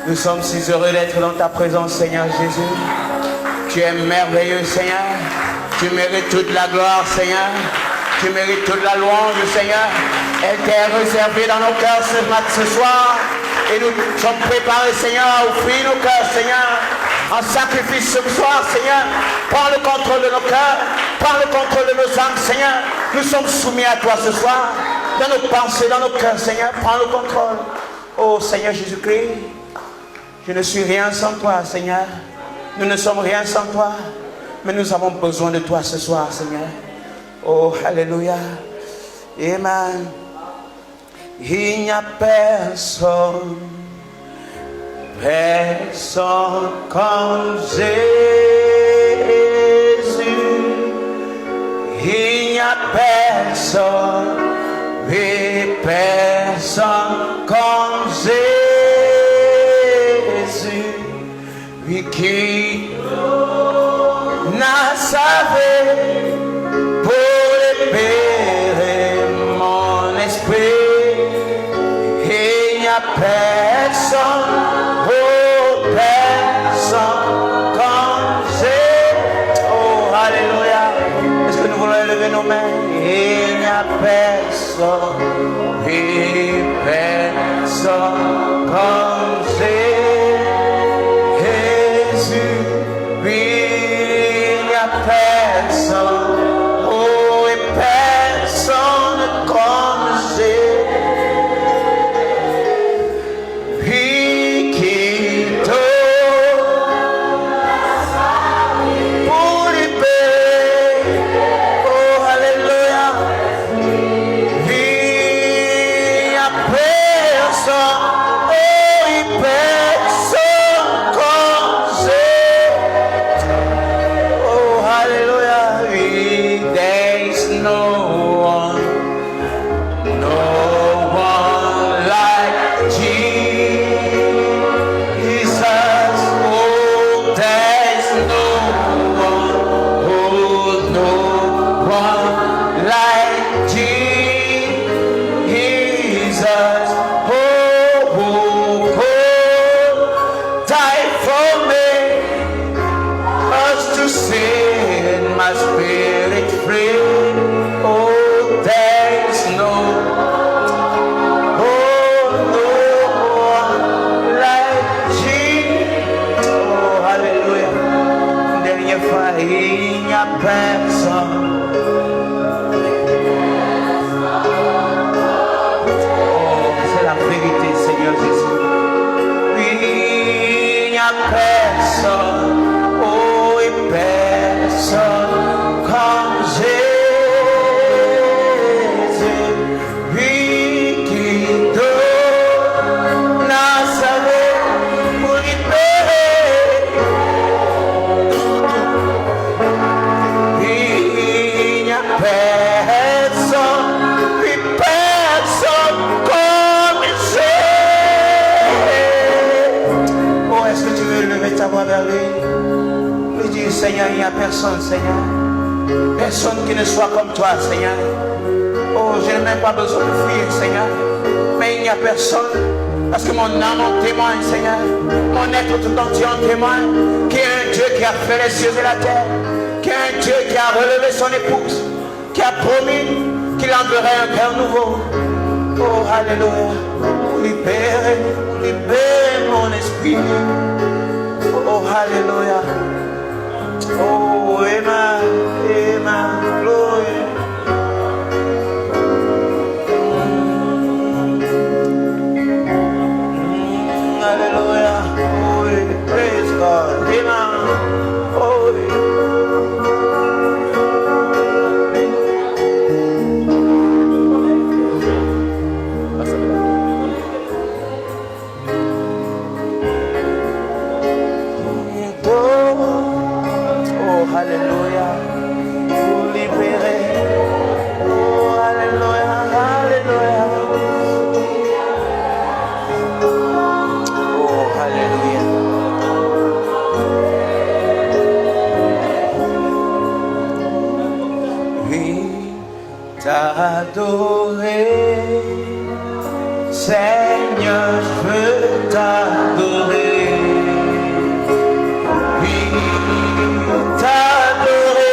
Nous sommes si heureux d'être dans ta présence, Seigneur Jésus. Tu es merveilleux, Seigneur. Tu mérites toute la gloire, Seigneur. Tu mérites toute la louange, Seigneur. Elle t'est réservée dans nos cœurs ce soir. Et nous sommes préparés, Seigneur, à offrir nos cœurs, Seigneur, en sacrifice ce soir, Seigneur. Prends le contrôle de nos cœurs. Prends le contrôle de nos âmes, Seigneur. Nous sommes soumis à toi ce soir. Dans nos pensées, dans nos cœurs, Seigneur. Prends le contrôle. Oh, Seigneur Jésus-Christ. Je ne suis rien sans toi, Seigneur. Nous ne sommes rien sans toi. Mais nous avons besoin de toi ce soir, Seigneur. Oh, alléluia. Amen. Il n'y a personne, personne comme Jésus. Il n'y a personne, et personne comme Jésus. Lui qui n'a sauvé pour libérer mon esprit. Il n'y a personne, oh personne comme Jésus. Oh, alléluia. nos mains, il n'y a personne, oui, personne comme Jésus, oui, il n'y a personne, oh, et personne comme Jésus, oui, qui Seigneur, il n'y a personne, Seigneur. Personne qui ne soit comme toi, Seigneur. Oh, je n'ai même pas besoin de fuir, Seigneur. Mais il n'y a personne. Parce que mon âme en témoigne, Seigneur. Mon être tout entier en témoigne. Qu'il y a un Dieu qui a fait les cieux et la terre. Qu'il y a un Dieu qui a relevé son épouse. Qui a promis qu'il enverrait un cœur nouveau. Oh, alléluia. Libère mon esprit. Oh, alléluia. Oh, amen, amen, glory. Hallelujah, oh, praise God, amen, oh. Alléluia, vous libérez. Oh, alléluia, alléluia. Oh, alléluia. Oui, t'adorer, Seigneur, je veux t'adorer. Oui, c'est de t'adorer.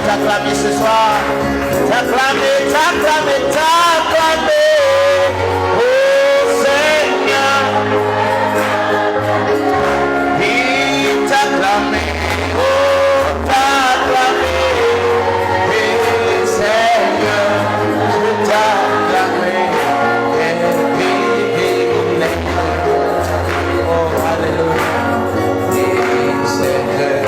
t'acclamer ce soir. T'acclamer, t'acclamer, t'acclamer. Oh Seigneur. Oui, t'acclamer. Oh, t'acclamer. Oui, Seigneur. Je t'acclamer. Oh, Alléluia. Oui, Seigneur.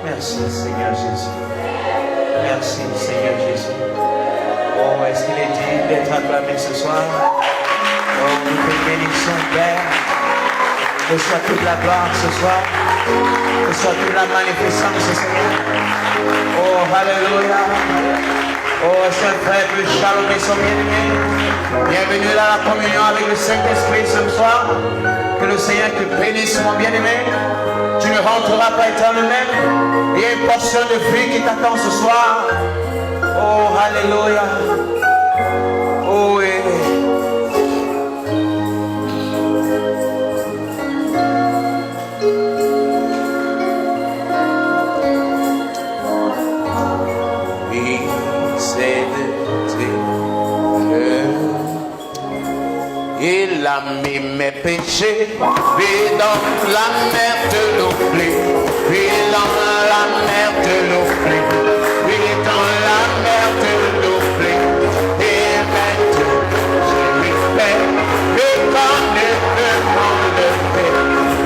Merci Seigneur Jésus. Merci Seigneur Jésus. Oh, est-ce qu'il est digne d'être acclamé ce soir? Oh, nous te bénissons, Père. Reçois toute la gloire ce soir. Reçois toute la magnificence, Seigneur. Oh, Alléluia. Oh, Saint-Frère, le shalom et son bien-aimé. Bienvenue dans la communion avec le Saint-Esprit ce soir. Que le Seigneur te bénisse, mon bien-aimé. Tu ne rentreras pas éternellement. Il y a une portion de vie qui t'attend ce soir. Oh, Alléluia. Oh, oui. Oui, c'est de Dieu. Il a mis mes péchés, puis dans la mer de l'oubli, puis dans la mer de l'oubli, puis dans la mer de l'oubli, et maintenant je lui fais le connaîtrement le fait,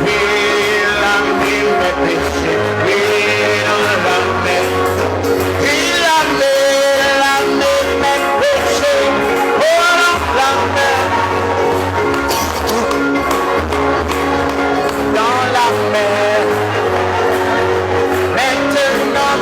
puis il a mis mes péchés, puis dans la mer, il a mis mes péchés, oh la mer. Dans la mer, maintenant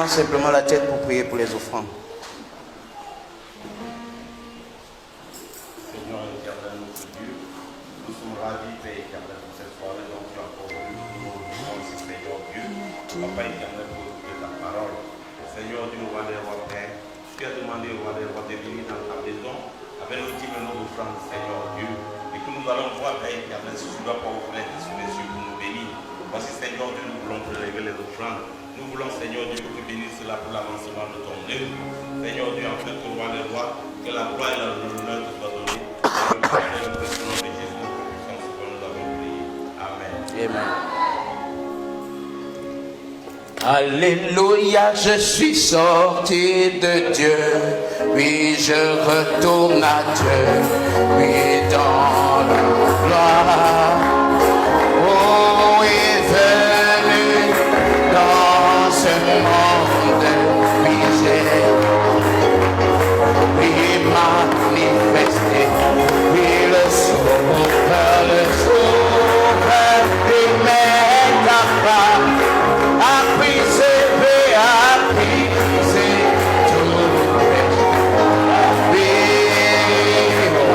maintenant simplement la tête pour prier pour les offrandes. Seigneur éternel, notre Dieu, nous sommes ravis, Père éternel, pour cette soirée dont tu as proposé pour nous, Seigneur Dieu. Papa éternel, pour écouter ta parole. Seigneur Dieu, roi des rois, Père, tu as demandé au roi des rois de venir dans ta maison avec l'outil de nos offrandes, Seigneur Dieu. Et que nous allons voir, Père éternel, si tu dois pas ouvrir les yeux pour nous bénir. Voici, Seigneur Dieu, nous voulons prélever les offrandes. Nous voulons, Seigneur Dieu, que tu bénisses cela pour l'avancement de ton œuvre. Seigneur Dieu, en fait, que roi des rois, que la gloire et l'honneur te soient donnés. Dans le nom de Jésus, nous avons prié. Amen. Amen. Alléluia, je suis sorti de Dieu, puis je retourne à Dieu, puis dans la gloire. Oh, est venu dans ce monde, puis j'ai manifesté, puis le sauveur, il m'est capable.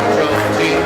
Aujourd'hui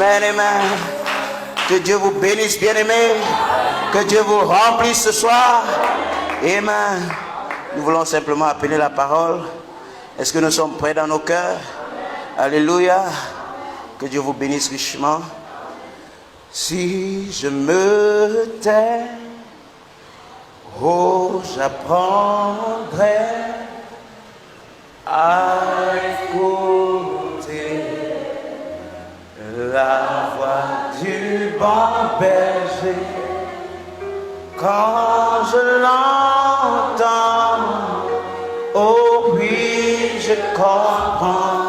Amen, amen. Que Dieu vous bénisse, bien-aimés. Que Dieu vous remplisse ce soir. Amen. Nous voulons simplement appeler la parole. Est-ce que nous sommes prêts dans nos cœurs? Alléluia. Que Dieu vous bénisse richement. Si je me tais, oh, j'apprendrai à écouter la voix du bon berger. Quand je l'entends, oh oui, je comprends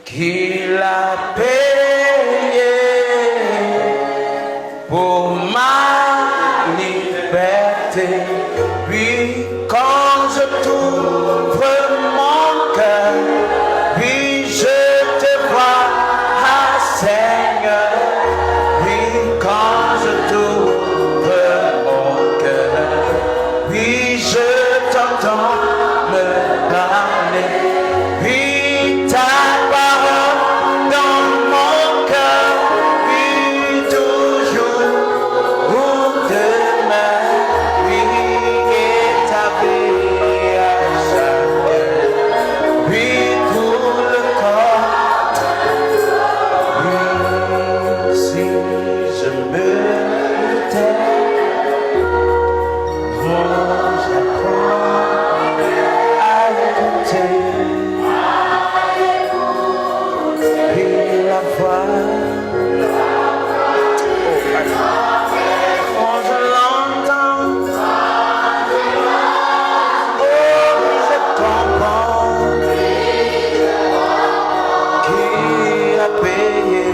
qu'il a payé pour ma liberté. Puis quand je t'ouvre mon cœur, puis je te vois, Seigneur. Puis quand je t'ouvre mon cœur, puis je t'entends me parler. Puis ta parole dans mon cœur, puis toujours ou demain, puis établi à chaque heure, puis tout le corps. Puis si je me tais, moi j'apprends à écouter. Et la voix, quand je l'entends, oh, je comprends qu'il a payé,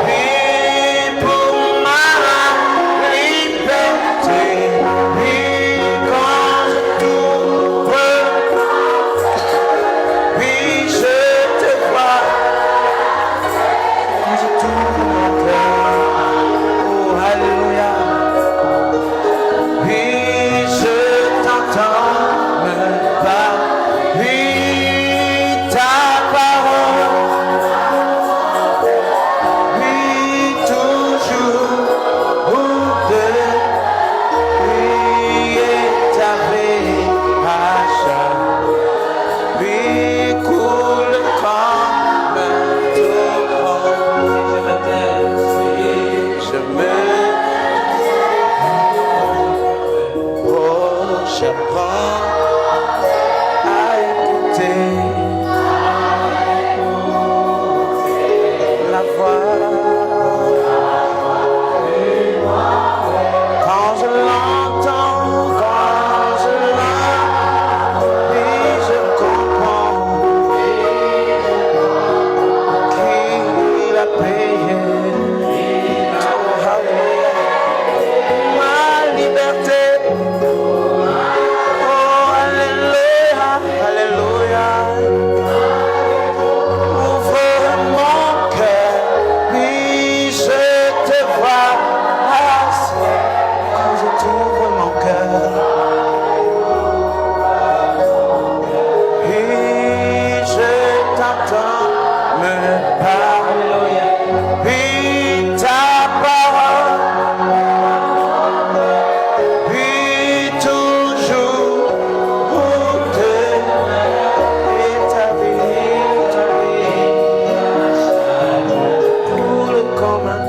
puis pour ma liberté, puis quand je t'ouvre, puis je te vois, quand je t'ouvre mon cœur, oh alléluia, puis je t'entends me parler, puis ta parole, puis toujours ou deux, puis établi à chaque. Puis coule comme un torrent. Je me oh, j'apprends à écouter la voix. Quand je l'entends, puis je comprends qu'il a payé ma liberté. Oh, alléluia, alléluia. Ouvre mon cœur, puis je te vois. Quand je t'ouvre mon cœur, puis je t'entends me parler. Puis ta parole, puis toujours pour te établir pour le commun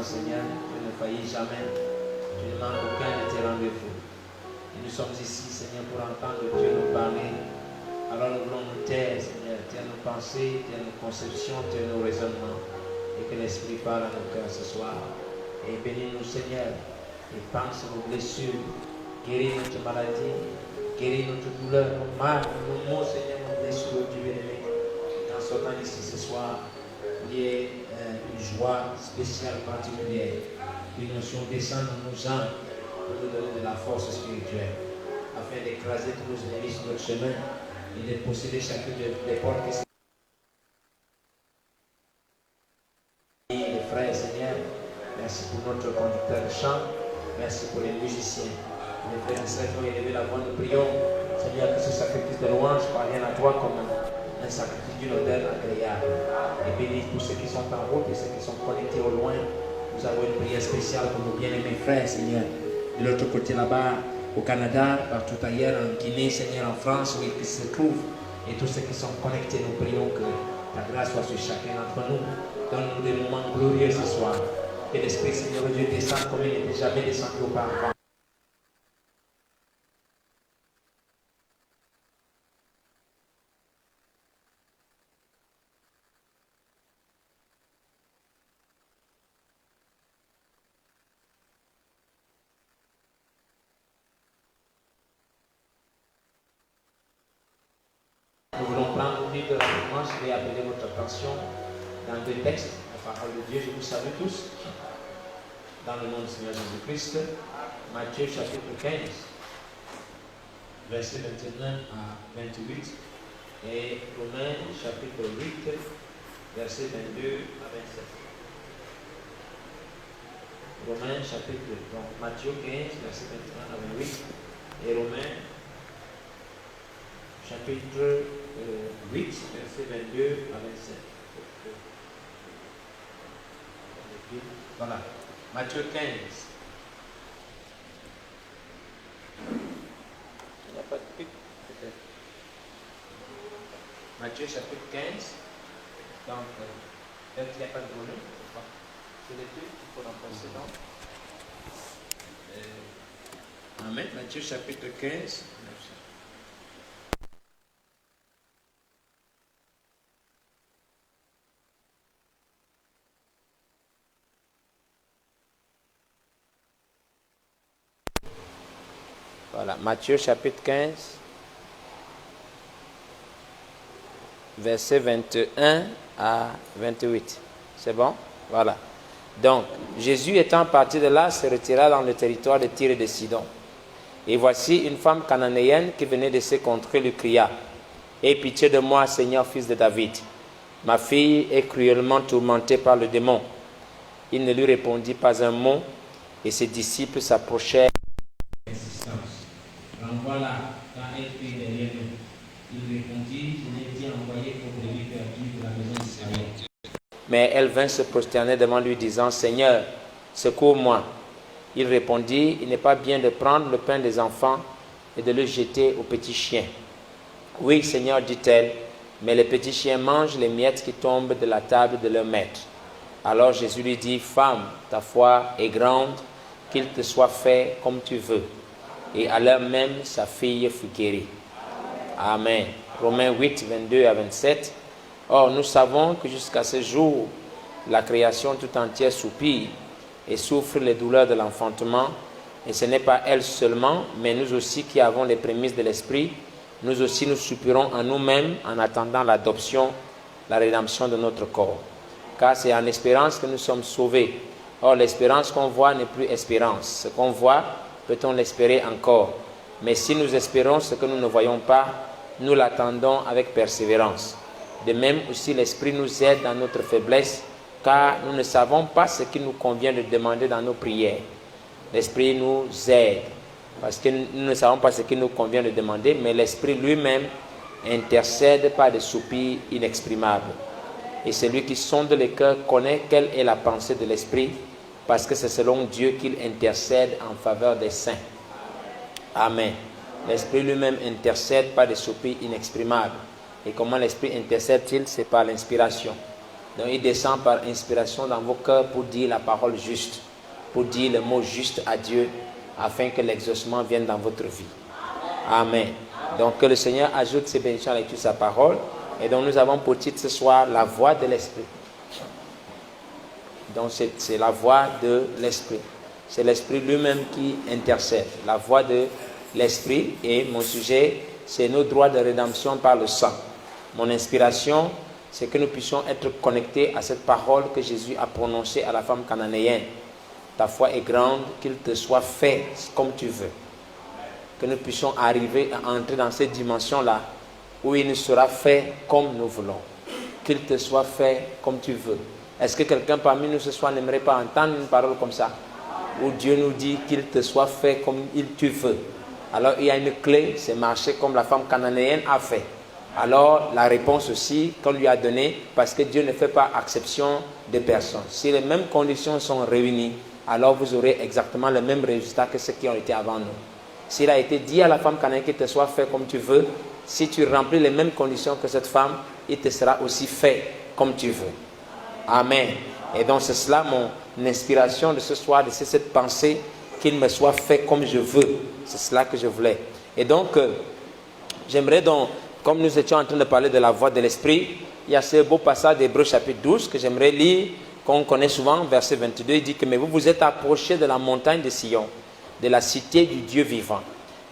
Seigneur, tu ne faillis jamais, tu ne manques aucun de tes rendez-vous. Et nous sommes ici, Seigneur, pour entendre Dieu nous parler. Alors nous voulons nous taire, Seigneur, nos pensées, tienne nos conceptions, tienne nos raisonnements. Et que l'Esprit parle à nos cœurs ce soir. Et bénis-nous, Seigneur. Et pense nos blessures. Guéris notre maladie. Guéris notre douleur, nos mal, nos maux, Seigneur, nos blessures, Dieu bien-aimé. En sortant d'ici ce soir, il y ait une joie spéciale, particulière. Une notion descende dans nos âmes pour nous donner de la force spirituelle, afin d'écraser tous nos ennemis sur notre chemin et de posséder chacune des portes qui sont. Les frères, Seigneur, merci pour notre conducteur de chant, merci pour les musiciens. Les frères et sœurs qui ont élevé la voix, nous prions, Seigneur, que ce sacrifice de louange parvienne à toi comme un sacrifice d'une odeur agréable. Et bénis tous ceux qui sont en route et ceux qui sont connectés au loin. Nous avons une prière spéciale pour nos bien-aimés frères, Seigneur. De l'autre côté là-bas, au Canada, partout ailleurs, en Guinée, Seigneur, en France, où ils se trouvent. Et tous ceux qui sont connectés, nous prions que ta grâce soit sur chacun d'entre nous. Donne-nous des moments glorieux ce soir. Que l'Esprit, Seigneur Dieu, descende comme il n'était jamais descendu auparavant. Nous voulons prendre le livre de la Réponse. Je vais appeler votre attention dans deux textes, la parole de Dieu. Je vous salue tous. Dans le nom du Seigneur Jésus-Christ, Matthieu chapitre 15, verset 21 à 28, et Romains chapitre 8, verset 22 à 27. Romains chapitre, donc Matthieu 15, verset 21 à 28, et Romains chapitre 8, verset 22 à 27. Voilà, Matthieu 15. Il n'y a pas de pic, peut-être. Matthieu chapitre 15. Donc, peut-être qu'il n'y a pas de volume. C'est les pics qu'il faut remplacer, donc. Amen. Matthieu chapitre 15. Voilà, Matthieu chapitre 15, verset 21 à 28. C'est bon? Voilà. Donc, Jésus étant parti de là, se retira dans le territoire de Tyr et de Sidon. Et voici une femme cananéenne qui venait de ces contrées lui cria: « Aie pitié de moi, Seigneur, fils de David. Ma fille est cruellement tourmentée par le démon. » Il ne lui répondit pas un mot, et ses disciples s'approchèrent. Voilà, quand elle fut derrière nous, il répondit: « Je n'ai été envoyé pour brebis perdues de la maison d'Israël. » Mais elle vint se prosterner devant lui, disant: « Seigneur, secours-moi. » Il répondit: « Il n'est pas bien de prendre le pain des enfants et de le jeter aux petits chiens. » « Oui, Seigneur, dit-elle, mais les petits chiens mangent les miettes qui tombent de la table de leur maître. » Alors Jésus lui dit: « Femme, ta foi est grande, qu'il te soit fait comme tu veux. » Et à l'heure même, sa fille fut guérie. Amen. Romains 8, 22 à 27. Or, nous savons que jusqu'à ce jour, la création tout entière soupire et souffre les douleurs de l'enfantement. Et ce n'est pas elle seulement, mais nous aussi qui avons les prémices de l'Esprit, nous aussi nous soupirons en nous-mêmes en attendant l'adoption, la rédemption de notre corps. Car c'est en espérance que nous sommes sauvés. Or, l'espérance qu'on voit n'est plus espérance. Ce qu'on voit, peut-on l'espérer encore? Mais si nous espérons ce que nous ne voyons pas, nous l'attendons avec persévérance. De même aussi, l'Esprit nous aide dans notre faiblesse, car nous ne savons pas ce qu'il nous convient de demander dans nos prières. L'Esprit nous aide, parce que nous ne savons pas ce qu'il nous convient de demander, mais l'Esprit lui-même intercède par des soupirs inexprimables. Et celui qui sonde les cœurs connaît quelle est la pensée de l'Esprit, parce que c'est selon Dieu qu'il intercède en faveur des saints. Amen. L'Esprit lui-même intercède par des soupirs inexprimables. Et comment l'Esprit intercède-t-il? C'est par l'inspiration. Donc il descend par inspiration dans vos cœurs pour dire la parole juste, pour dire le mot juste à Dieu, afin que l'exaucement vienne dans votre vie. Amen. Donc que le Seigneur ajoute ses bénédictions avec toute sa parole, Et donc nous avons pour titre ce soir la voix de l'Esprit. Donc c'est la voix de l'Esprit. C'est l'Esprit lui-même qui intercède. La voix de l'Esprit. Et mon sujet, c'est nos droits de rédemption par le sang. Mon inspiration, c'est que nous puissions être connectés à cette parole que Jésus a prononcée à la femme cananéenne. Ta foi est grande, qu'il te soit fait comme tu veux. Que nous puissions arriver à entrer dans cette dimension-là, où il nous sera fait comme nous voulons. Qu'il te soit fait comme tu veux. Est-ce que quelqu'un parmi nous ce soir n'aimerait pas entendre une parole comme ça? Où Dieu nous dit qu'il te soit fait comme tu veux. Alors il y a une clé, c'est marcher comme la femme cananéenne a fait. Alors la réponse aussi qu'on lui a donnée, parce que Dieu ne fait pas exception de personnes. Si les mêmes conditions sont réunies, alors vous aurez exactement le même résultat que ceux qui ont été avant nous. S'il a été dit à la femme cananéenne qu'il te soit fait comme tu veux, si tu remplis les mêmes conditions que cette femme, il te sera aussi fait comme tu veux. Amen. Et donc c'est cela mon inspiration de ce soir, c'est cette pensée qu'il me soit fait comme je veux. C'est cela que je voulais. Et donc, j'aimerais donc, comme nous étions en train de parler de la voix de l'Esprit, il y a ce beau passage d'Hébreux chapitre 12 que j'aimerais lire, qu'on connaît souvent, verset 22, il dit que « Mais vous vous êtes approchés de la montagne de Sion, de la cité du Dieu vivant,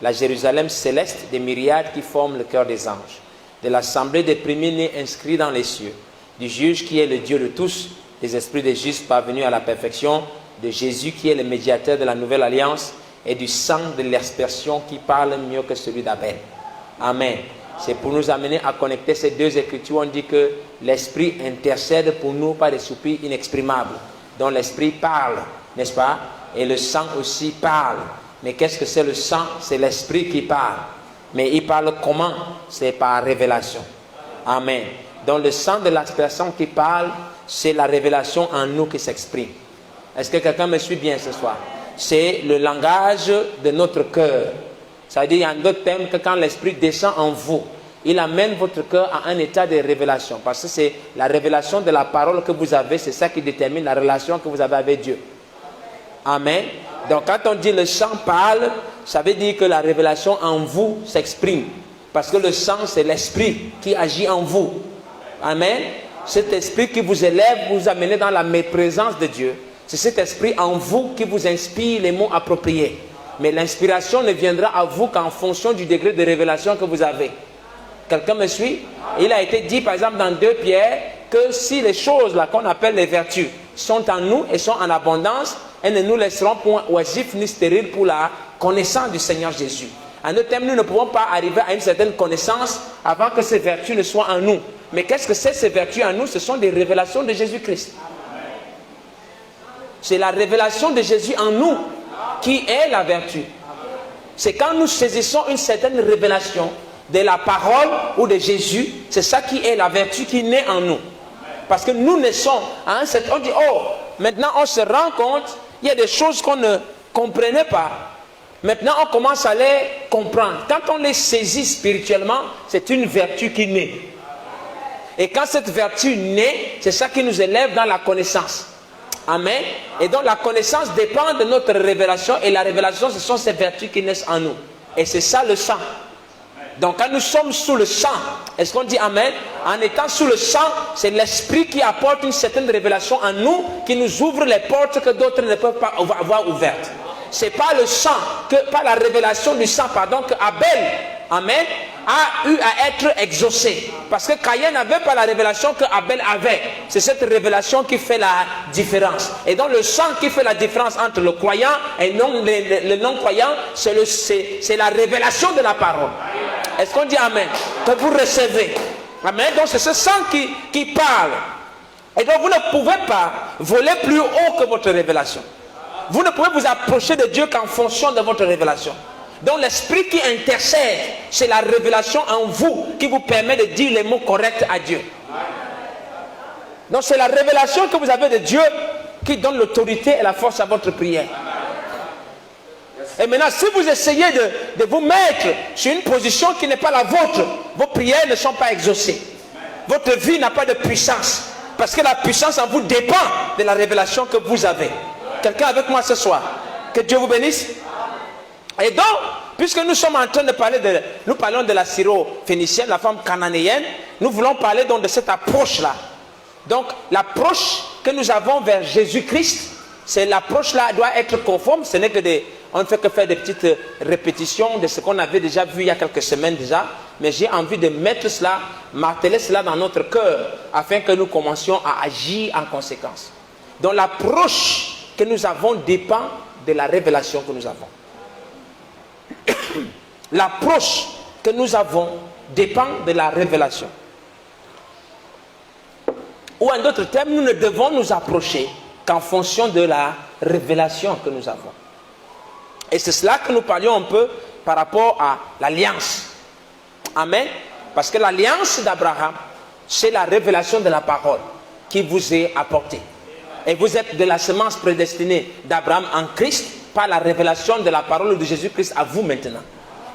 la Jérusalem céleste des myriades qui forment le cœur des anges, de l'assemblée des premiers-nés inscrits dans les cieux, du juge qui est le Dieu de tous, des esprits des justes parvenus à la perfection, de Jésus qui est le médiateur de la nouvelle alliance et du sang de l'aspersion qui parle mieux que celui d'Abel. » Amen. C'est pour nous amener à connecter ces deux écritures. On dit que l'Esprit intercède pour nous par des soupirs inexprimables. Donc l'Esprit parle, n'est-ce pas? Et le sang aussi parle. Mais qu'est-ce que c'est le sang? C'est l'Esprit qui parle. Mais il parle comment? C'est par révélation. Amen. Donc le sang de l'aspersion qui parle, c'est la révélation en nous qui s'exprime. Est-ce que quelqu'un me suit bien ce soir? C'est le langage de notre cœur. Ça veut dire, il y a un autre thème que quand l'Esprit descend en vous, il amène votre cœur à un état de révélation. Parce que c'est la révélation de la parole que vous avez, c'est ça qui détermine la relation que vous avez avec Dieu. Amen. Donc quand on dit le sang parle, ça veut dire que la révélation en vous s'exprime. Parce que le sang, c'est l'Esprit qui agit en vous. Amen. Cet esprit qui vous élève, vous amène dans la présence de Dieu. C'est cet esprit en vous qui vous inspire les mots appropriés. Mais l'inspiration ne viendra à vous qu'en fonction du degré de révélation que vous avez. Quelqu'un me suit? Il a été dit par exemple dans 2 Pierre que si les choses là qu'on appelle les vertus sont en nous et sont en abondance, elles ne nous laisseront point oisifs ni stériles pour la connaissance du Seigneur Jésus. En d'autres termes, nous ne pouvons pas arriver à une certaine connaissance avant que ces vertus ne soient en nous. Mais qu'est-ce que c'est ces vertus en nous? Ce sont des révélations de Jésus-Christ. C'est la révélation de Jésus en nous qui est la vertu. C'est quand nous saisissons une certaine révélation de la parole ou de Jésus, c'est ça qui est la vertu qui naît en nous. Parce que nous naissons à un certain... On dit, oh, maintenant on se rend compte, il y a des choses qu'on ne comprenait pas. Maintenant on commence à les comprendre. Quand on les saisit spirituellement, c'est une vertu qui naît. Et quand cette vertu naît, c'est ça qui nous élève dans la connaissance. Amen. Et donc la connaissance dépend de notre révélation. Et la révélation, ce sont ces vertus qui naissent en nous. Et c'est ça le sang. Donc quand nous sommes sous le sang, est-ce qu'on dit Amen? En étant sous le sang, c'est l'Esprit qui apporte une certaine révélation en nous, qui nous ouvre les portes que d'autres ne peuvent pas avoir ouvertes. C'est pas le sang, pas la révélation du sang, pardon, que Abel, Amen, a eu à être exaucé. Parce que Caïn n'avait pas la révélation que Abel avait. C'est cette révélation qui fait la différence. Et donc le sang qui fait la différence entre le croyant et le non-croyant, c'est la révélation de la parole. Est-ce qu'on dit Amen? Que vous recevez. Amen. Donc c'est ce sang qui parle. Et donc vous ne pouvez pas voler plus haut que votre révélation. Vous ne pouvez vous approcher de Dieu qu'en fonction de votre révélation. Donc l'Esprit qui intercède, c'est la révélation en vous qui vous permet de dire les mots corrects à Dieu. Donc c'est la révélation que vous avez de Dieu qui donne l'autorité et la force à votre prière. Et maintenant, si vous essayez de vous mettre sur une position qui n'est pas la vôtre, vos prières ne sont pas exaucées. Votre vie n'a pas de puissance. Parce que la puissance en vous dépend de la révélation que vous avez. Quelqu'un avec moi ce soir? Que Dieu vous bénisse. Et donc, puisque nous sommes en train de parler nous parlons de la syro-phénicienne, la femme cananéenne, nous voulons parler donc de cette approche-là. Donc, l'approche que nous avons vers Jésus-Christ, c'est l'approche-là doit être conforme. Ce n'est que on ne fait que faire des petites répétitions de ce qu'on avait déjà vu il y a quelques semaines déjà. Mais j'ai envie de mettre cela, marteler cela dans notre cœur, afin que nous commencions à agir en conséquence. Donc, l'approche que nous avons dépend de la révélation que nous avons. L'approche que nous avons dépend de la révélation. Ou en d'autres termes, nous ne devons nous approcher qu'en fonction de la révélation que nous avons. Et c'est cela que nous parlions un peu par rapport à l'alliance. Amen. Parce que l'alliance d'Abraham, c'est la révélation de la parole qui vous est apportée. Et vous êtes de la semence prédestinée d'Abraham en Christ par la révélation de la parole de Jésus-Christ à vous maintenant.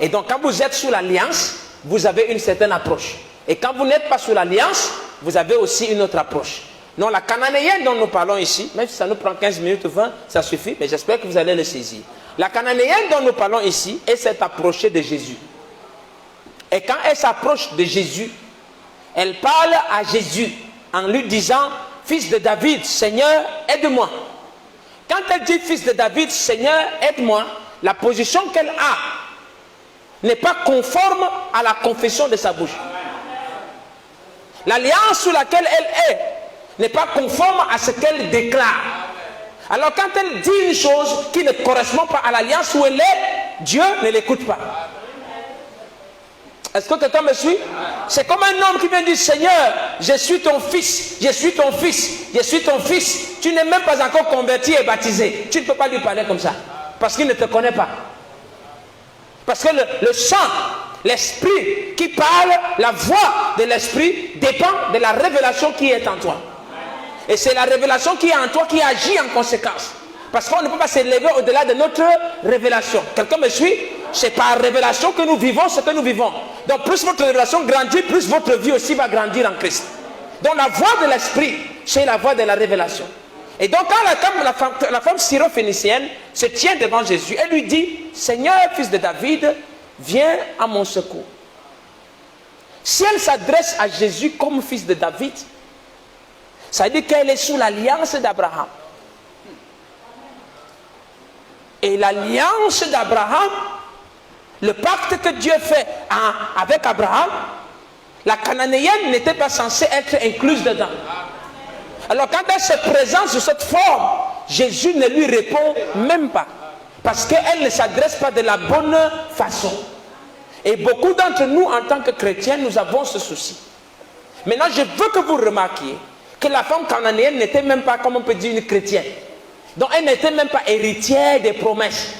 Et donc quand vous êtes sous l'alliance, vous avez une certaine approche. Et quand vous n'êtes pas sous l'alliance, vous avez aussi une autre approche. Non, la cananéenne dont nous parlons ici, même si ça nous prend 15 minutes, 20, ça suffit, mais j'espère que vous allez le saisir. La cananéenne dont nous parlons ici, elle s'est approchée de Jésus. Et quand elle s'approche de Jésus, elle parle à Jésus en lui disant, fils de David, Seigneur, aide-moi. Quand elle dit fils de David, Seigneur, aide-moi, la position qu'elle a n'est pas conforme à la confession de sa bouche. L'alliance sous laquelle elle est n'est pas conforme à ce qu'elle déclare. Alors quand elle dit une chose qui ne correspond pas à l'alliance où elle est, Dieu ne l'écoute pas. Est-ce que quelqu'un me suit? C'est comme un homme qui vient dire, Seigneur, je suis ton fils, je suis ton fils, je suis ton fils. Tu n'es même pas encore converti et baptisé. Tu ne peux pas lui parler comme ça. Parce qu'il ne te connaît pas. Parce que le sang, l'esprit qui parle, la voix de l'esprit dépend de la révélation qui est en toi. Et c'est la révélation qui est en toi qui agit en conséquence. Parce qu'on ne peut pas s'élever au-delà de notre révélation. Quelqu'un me suit? C'est par révélation que nous vivons ce que nous vivons. Donc plus votre révélation grandit, plus votre vie aussi va grandir en Christ. Donc la voix de l'esprit, c'est la voix de la révélation. Et donc quand la femme syro-phénicienne se tient devant Jésus, elle lui dit, Seigneur, fils de David, viens à mon secours. Si elle s'adresse à Jésus comme fils de David, ça veut dire qu'elle est sous l'alliance d'Abraham. Et l'alliance d'Abraham, le pacte que Dieu fait avec Abraham, la cananéenne n'était pas censée être incluse dedans. Alors quand elle se présente sous cette forme, Jésus ne lui répond même pas. Parce qu'elle ne s'adresse pas de la bonne façon. Et beaucoup d'entre nous, en tant que chrétiens, nous avons ce souci. Maintenant, je veux que vous remarquiez que la femme cananéenne n'était même pas, comme on peut dire, une chrétienne. Donc elle n'était même pas héritière des promesses.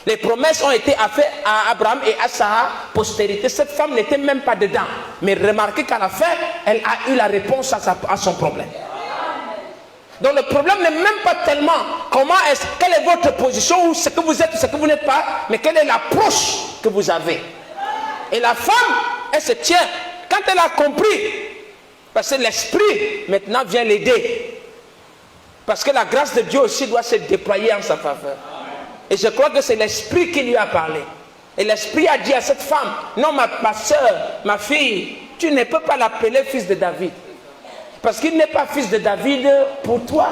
Les promesses ont été faites à Abraham et à sa postérité. Cette femme n'était même pas dedans. Mais remarquez qu'à la fin, elle a eu la réponse à son problème. Donc le problème n'est même pas tellement quelle est votre position ou ce que vous êtes ou ce que vous n'êtes pas, mais quelle est l'approche que vous avez. Et la femme, elle se tient. Quand elle a compris, parce que l'esprit maintenant vient l'aider. Parce que la grâce de Dieu aussi doit se déployer en sa faveur. Et je crois que c'est l'esprit qui lui a parlé. Et l'esprit a dit à cette femme, non ma soeur, ma fille, tu ne peux pas l'appeler fils de David. Parce qu'il n'est pas fils de David pour toi.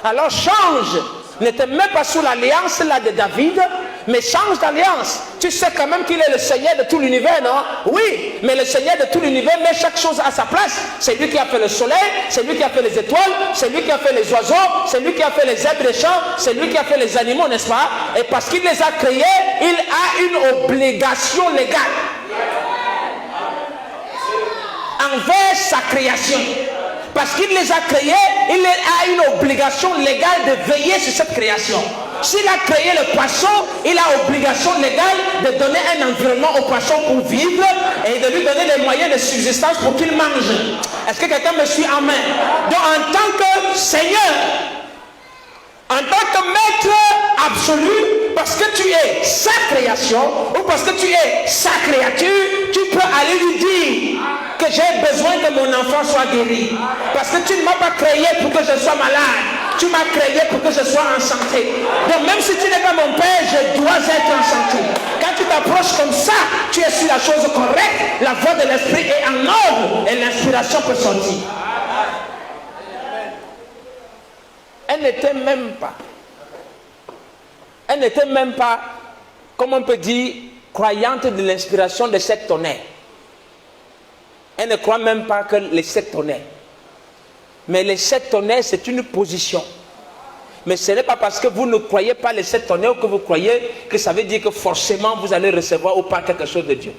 Alors change. Ne te mets pas sous l'alliance là de David, mais change d'alliance. Tu sais quand même qu'il est le Seigneur de tout l'univers, non? Oui, mais le Seigneur de tout l'univers met chaque chose à sa place. C'est lui qui a fait le soleil, c'est lui qui a fait les étoiles, c'est lui qui a fait les oiseaux, c'est lui qui a fait les herbes des champs, c'est lui qui a fait les animaux, n'est-ce pas? Et parce qu'il les a créés, il a une obligation légale envers sa création. Parce qu'il les a créés, il a une obligation légale de veiller sur cette création. S'il a créé le poisson, il a obligation légale de donner un environnement au poisson pour vivre et de lui donner les moyens de subsistance pour qu'il mange. Est-ce que quelqu'un me suit? Amen. Donc en tant que Seigneur, en tant que maître absolu, parce que tu es sa création ou parce que tu es sa créature, tu peux aller lui dire que j'ai besoin que que mon enfant soit guéri. Parce que tu ne m'as pas créé pour que je sois malade. Tu m'as créé pour que je sois en santé. Donc même si tu n'es pas mon père, je dois être en santé. Quand tu t'approches comme ça, tu es sur la chose correcte. La voix de l'esprit est en ordre et l'inspiration peut sortir. Elle n'était même pas, comme on peut dire, croyante de l'inspiration de sept tonnerres. Elle ne croit même pas que les sept tonnerres. Mais les sept tonnerres, c'est une position. Mais ce n'est pas parce que vous ne croyez pas les sept tonnerres que vous croyez que ça veut dire que forcément vous allez recevoir ou pas quelque chose de Dieu.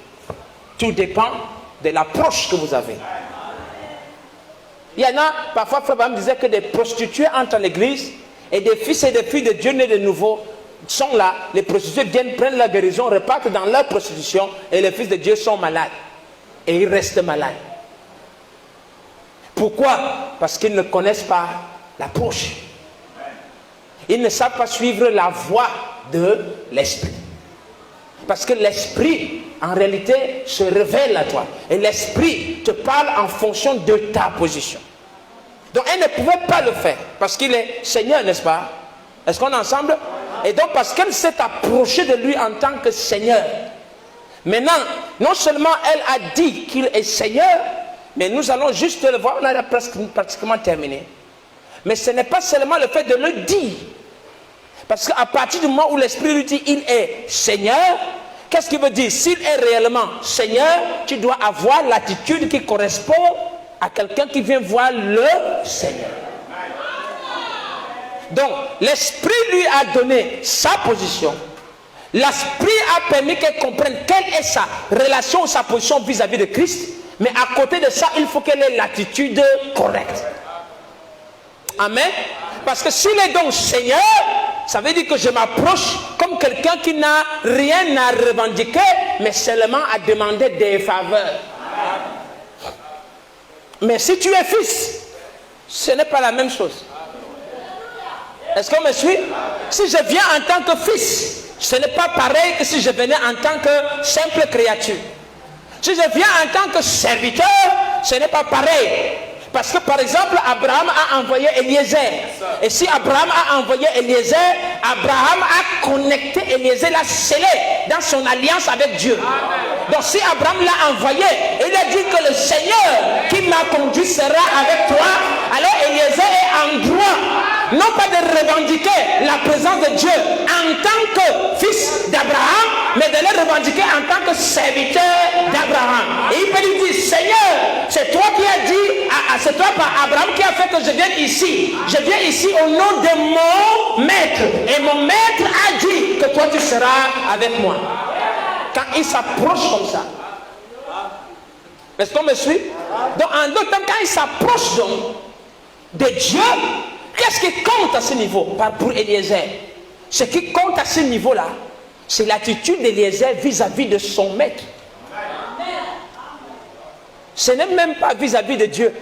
Tout dépend de l'approche que vous avez. Il y en a, parfois, Frère Branham disait que des prostituées entrent à l'église et des fils et des filles de Dieu nés de nouveau sont là. Les prostituées viennent prendre la guérison, repartent dans leur prostitution et les fils de Dieu sont malades. Et ils restent malades. Pourquoi? Parce qu'ils ne connaissent pas l'approche. Ils ne savent pas suivre la voie de l'esprit. Parce que l'esprit, en réalité, se révèle à toi. Et l'esprit te parle en fonction de ta position. Donc elle ne pouvait pas le faire. Parce qu'il est Seigneur, n'est-ce pas? Est-ce qu'on est ensemble? Et donc parce qu'elle s'est approchée de lui en tant que Seigneur. Maintenant, non seulement elle a dit qu'il est Seigneur, mais nous allons juste le voir, on a pratiquement terminé. Mais ce n'est pas seulement le fait de le dire. Parce qu'à partir du moment où l'Esprit lui dit il est Seigneur, qu'est-ce qu'il veut dire? S'il est réellement Seigneur, tu dois avoir l'attitude qui correspond à quelqu'un qui vient voir le Seigneur. Donc, l'Esprit lui a donné sa position. L'Esprit a permis qu'elle comprenne quelle est sa relation ou sa position vis-à-vis de Christ. Mais à côté de ça, il faut qu'elle ait l'attitude correcte. Amen. Parce que s'il est donc Seigneur, ça veut dire que je m'approche comme quelqu'un qui n'a rien à revendiquer, mais seulement à demander des faveurs. Mais si tu es fils, ce n'est pas la même chose. Est-ce qu'on me suit? Si je viens en tant que fils, ce n'est pas pareil que si je venais en tant que simple créature. Si je viens en tant que serviteur, ce n'est pas pareil. Parce que par exemple, Abraham a envoyé Eliezer. Et si Abraham a envoyé Eliezer, Abraham a connecté Eliezer, l'a scellé dans son alliance avec Dieu. Donc si Abraham l'a envoyé, il a dit que le Seigneur qui m'a conduit sera avec toi. Alors Eliezer est en droit, non pas de revendiquer la présence de Dieu en tant que fils d'Abraham, mais de le revendiquer en tant que serviteur d'Abraham. Et il peut lui dire, Seigneur, c'est toi qui as dit, c'est toi par Abraham qui a fait que je vienne ici. Je viens ici au nom de mon maître. Et mon maître a dit que toi tu seras avec moi. Quand il s'approche comme ça. Est-ce qu'on me suit? Donc en d'autres temps, quand il s'approche donc de Dieu, qu'est-ce qui compte à ce niveau? Pour Eliezer, ce qui compte à ce niveau-là, c'est l'attitude d'Eliezer vis-à-vis de son maître. Ce n'est même pas vis-à-vis de Dieu.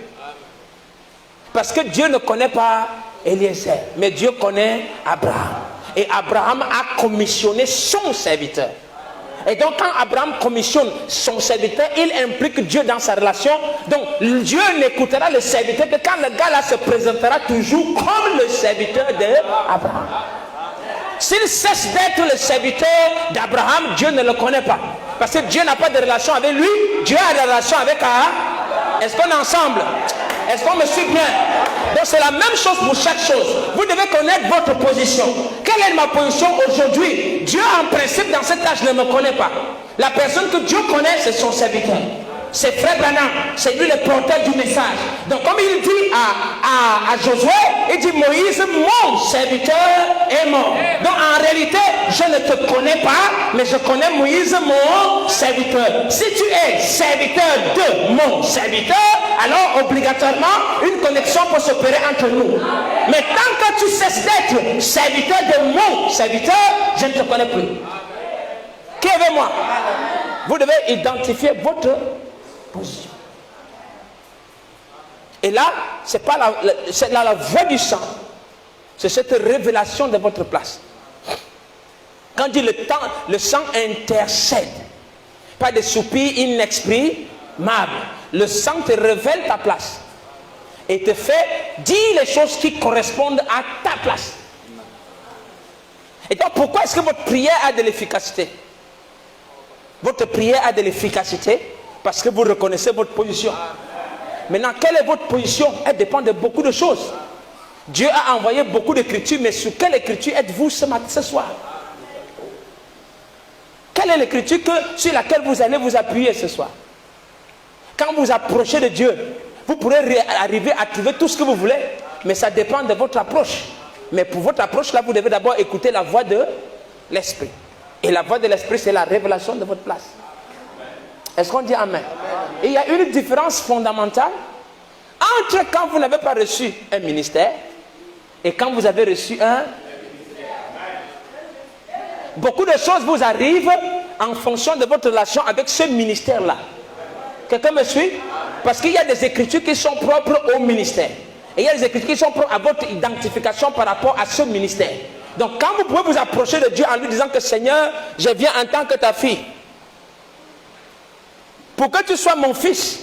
Parce que Dieu ne connaît pas Eliezer, mais Dieu connaît Abraham. Et Abraham a commissionné son serviteur. Et donc quand Abraham commissionne son serviteur, il implique Dieu dans sa relation. Donc Dieu n'écoutera le serviteur que quand le gars là se présentera toujours comme le serviteur d'Abraham. S'il cesse d'être le serviteur d'Abraham, Dieu ne le connaît pas. Parce que Dieu n'a pas de relation avec lui, Dieu a des relations avec Abraham. Est-ce qu'on est ensemble? Est-ce qu'on me suit bien? Donc c'est la même chose pour chaque chose. Vous devez connaître votre position. Quelle est ma position aujourd'hui? Dieu en principe dans cet âge ne me connaît pas. La personne que Dieu connaît, c'est son serviteur. C'est Frère Branham, c'est lui le porteur du message. Donc comme il dit à Josué, il dit Moïse, mon serviteur est mort. Donc en réalité, je ne te connais pas, mais je connais Moïse, mon serviteur. Si tu es serviteur de mon serviteur, alors obligatoirement, une connexion peut s'opérer entre nous. Mais tant que tu cesses d'être serviteur de mon serviteur, je ne te connais plus. Qui est avec moi? Vous devez identifier votre position. Et là, c'est pas la voie du sang. C'est cette révélation de votre place. Quand dit le sang intercède, pas de soupirs inexprimables. le sang te révèle ta place et te fait dire les choses qui correspondent à ta place. Et donc, pourquoi est-ce que votre prière a de l'efficacité? Votre prière a de l'efficacité parce que vous reconnaissez votre position. Maintenant, quelle est votre position? Elle dépend de beaucoup de choses. Dieu a envoyé beaucoup d'écritures, mais sur quelle écriture êtes-vous ce soir? Quelle est l'écriture sur laquelle vous allez vous appuyer ce soir? Quand vous approchez de Dieu, vous pourrez arriver à trouver tout ce que vous voulez, mais ça dépend de votre approche. Mais pour votre approche, là, vous devez d'abord écouter la voix de l'Esprit. Et la voix de l'Esprit, c'est la révélation de votre place. Est-ce qu'on dit Amen? Et il y a une différence fondamentale entre quand vous n'avez pas reçu un ministère et quand vous avez reçu un... Beaucoup de choses vous arrivent en fonction de votre relation avec ce ministère-là. Quelqu'un me suit? Parce qu'il y a des écritures qui sont propres au ministère. Et il y a des écritures qui sont propres à votre identification par rapport à ce ministère. Donc quand vous pouvez vous approcher de Dieu en lui disant que Seigneur, je viens en tant que ta fille. Pour que tu sois mon fils.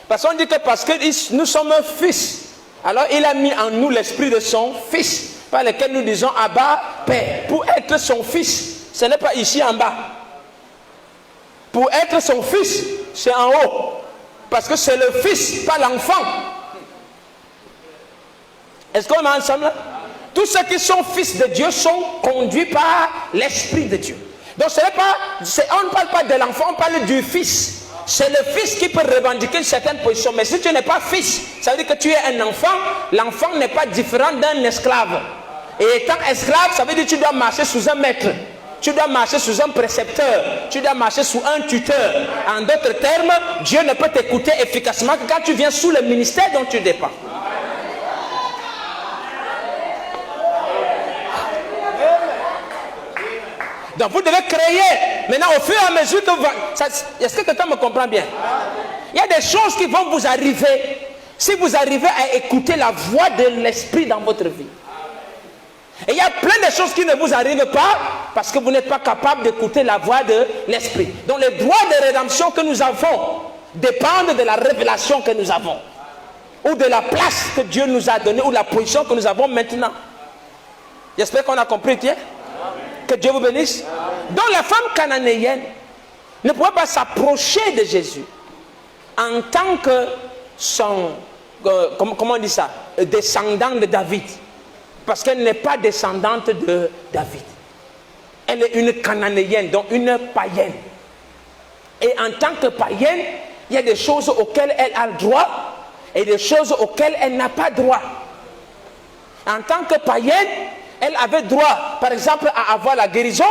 Parce qu'on dit que parce que nous sommes un fils, alors il a mis en nous l'esprit de son fils, par lequel nous disons Abba, Père. Pour être son fils, ce n'est pas ici en bas. Pour être son fils, c'est en haut. Parce que c'est le fils, pas l'enfant. Est-ce qu'on est ensemble? Tous ceux qui sont fils de Dieu sont conduits par l'Esprit de Dieu. Donc ce n'est pas, on ne parle pas de l'enfant, on parle du fils. C'est le fils qui peut revendiquer une certaine position. Mais si tu n'es pas fils, ça veut dire que tu es un enfant. L'enfant n'est pas différent d'un esclave. Et étant esclave, ça veut dire que tu dois marcher sous un maître. Tu dois marcher sous un précepteur. Tu dois marcher sous un tuteur. En d'autres termes, Dieu ne peut t'écouter efficacement que quand tu viens sous le ministère dont tu dépends. Donc vous devez créer. Maintenant, au fur et à mesure que vous... Est-ce que quelqu'un me comprend bien? Il y a des choses qui vont vous arriver si vous arrivez à écouter la voix de l'Esprit dans votre vie. Et il y a plein de choses qui ne vous arrivent pas parce que vous n'êtes pas capable d'écouter la voix de l'Esprit. Donc les droits de rédemption que nous avons dépendent de la révélation que nous avons. Ou de la place que Dieu nous a donnée, ou la position que nous avons maintenant. J'espère qu'on a compris, tiens. Que Dieu vous bénisse. Donc la femme cananéenne ne pouvait pas s'approcher de Jésus en tant que son, comment on dit ça, descendant de David. Parce qu'elle n'est pas descendante de David. Elle est une cananéenne, donc une païenne. Et en tant que païenne, il y a des choses auxquelles elle a le droit et des choses auxquelles elle n'a pas droit. En tant que païenne, elle avait droit, par exemple, à avoir la guérison,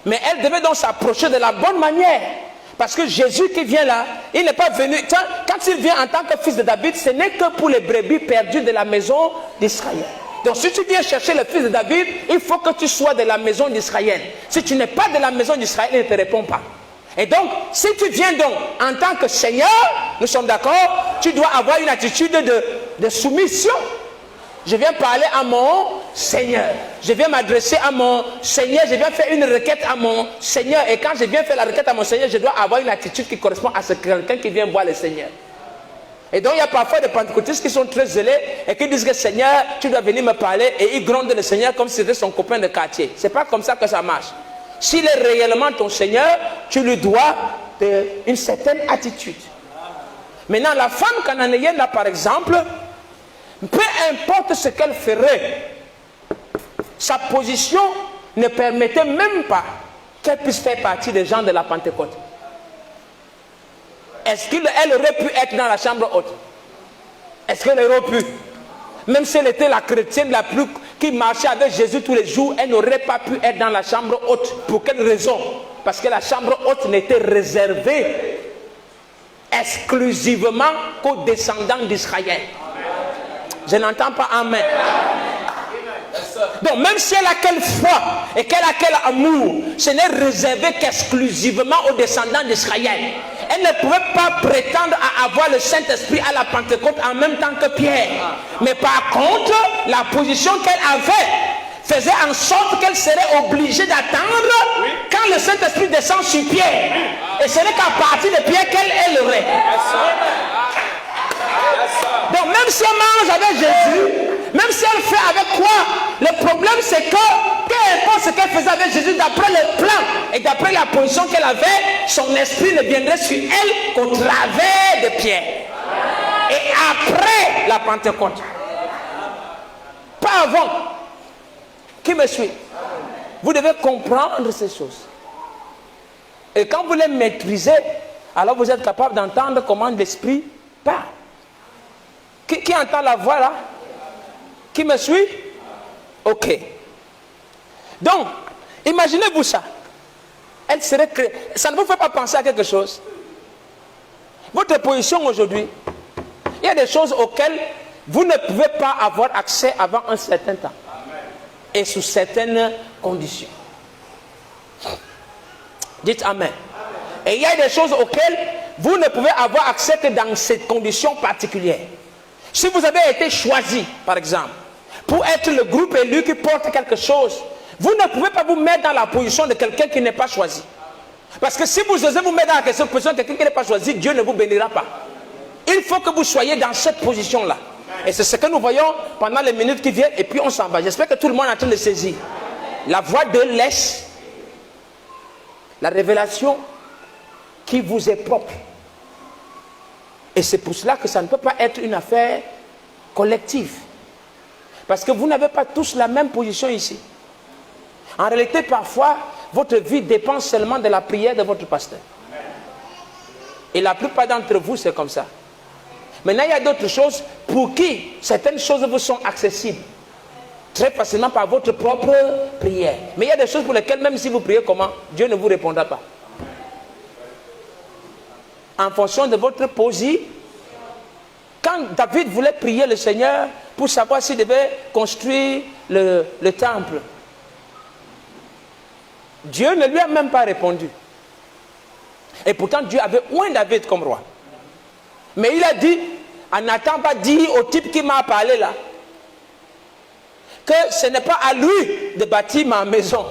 mais elle devait donc s'approcher de la bonne manière. Parce que Jésus qui vient là, il n'est pas venu... Quand il vient en tant que fils de David, ce n'est que pour les brebis perdues de la maison d'Israël. Donc si tu viens chercher le fils de David, il faut que tu sois de la maison d'Israël. Si tu n'es pas de la maison d'Israël, il ne te répond pas. Et donc, si tu viens donc en tant que Seigneur, nous sommes d'accord, tu dois avoir une attitude de soumission. Je viens parler à mon Seigneur. Je viens m'adresser à mon Seigneur. Je viens faire une requête à mon Seigneur. Et quand je viens faire la requête à mon Seigneur, je dois avoir une attitude qui correspond à ce quelqu'un qui vient voir le Seigneur. Et donc il y a parfois des pentecôtistes qui sont très zélés et qui disent que Seigneur, tu dois venir me parler. Et ils grondent le Seigneur comme si c'était son copain de quartier. Ce n'est pas comme ça que ça marche. S'il est réellement ton Seigneur, tu lui dois une certaine attitude. Maintenant, la femme cananéenne là, par exemple, peu importe ce qu'elle ferait, sa position ne permettait même pas qu'elle puisse faire partie des gens de la Pentecôte. Est-ce qu'elle aurait pu être dans la chambre haute? Est-ce qu'elle aurait pu? Même si elle était la chrétienne la plus qui marchait avec Jésus tous les jours, elle n'aurait pas pu être dans la chambre haute. Pour quelle raison? Parce que la chambre haute n'était réservée exclusivement qu'aux descendants d'Israël. Je n'entends pas Amen. Donc même si elle a quelle foi et qu'elle a quel amour, ce n'est réservé qu'exclusivement aux descendants d'Israël. Elle ne pouvait pas prétendre à avoir le Saint-Esprit à la Pentecôte en même temps que Pierre. Mais par contre, la position qu'elle avait faisait en sorte qu'elle serait obligée d'attendre quand le Saint-Esprit descend sur Pierre. Et ce n'est qu'à partir de Pierre qu'elle ailerait. Donc même si elle mange avec Jésus, même si elle fait avec quoi, le problème c'est que, peu importe ce qu'elle faisait avec Jésus, d'après le plan et d'après la position qu'elle avait, son esprit ne viendrait sur elle qu'au travers de Pierre. Et après la Pentecôte. Pas avant. Qui me suit? Vous devez comprendre ces choses. Et quand vous les maîtrisez, alors vous êtes capable d'entendre comment l'esprit parle. Qui entend la voix là? Qui me suit? Ok. Donc, imaginez-vous ça. Elle serait créée. Ça ne vous fait pas penser à quelque chose? Votre position aujourd'hui, il y a des choses auxquelles vous ne pouvez pas avoir accès avant un certain temps. Et sous certaines conditions. Dites Amen. Et il y a des choses auxquelles vous ne pouvez avoir accès que dans ces conditions particulières. Si vous avez été choisi, par exemple, pour être le groupe élu qui porte quelque chose, vous ne pouvez pas vous mettre dans la position de quelqu'un qui n'est pas choisi. Parce que si vous osez vous mettre dans la position de quelqu'un qui n'est pas choisi, Dieu ne vous bénira pas. Il faut que vous soyez dans cette position-là. Et c'est ce que nous voyons pendant les minutes qui viennent et puis on s'en va. J'espère que tout le monde est en train de saisir. La voix de laisse la révélation qui vous est propre. Et c'est pour cela que ça ne peut pas être une affaire collective. Parce que vous n'avez pas tous la même position ici. En réalité, parfois, votre vie dépend seulement de la prière de votre pasteur. Et la plupart d'entre vous, c'est comme ça. Maintenant, il y a d'autres choses pour qui certaines choses vous sont accessibles. Très facilement par votre propre prière. Mais il y a des choses pour lesquelles, même si vous priez comment, Dieu ne vous répondra pas. En fonction de votre position. Quand David voulait prier le Seigneur pour savoir s'il devait construire le temple, Dieu ne lui a même pas répondu. Et pourtant Dieu avait oint David comme roi. Mais il a dit, en n'attendant pas dit au type qui m'a parlé là, que ce n'est pas à lui de bâtir ma maison.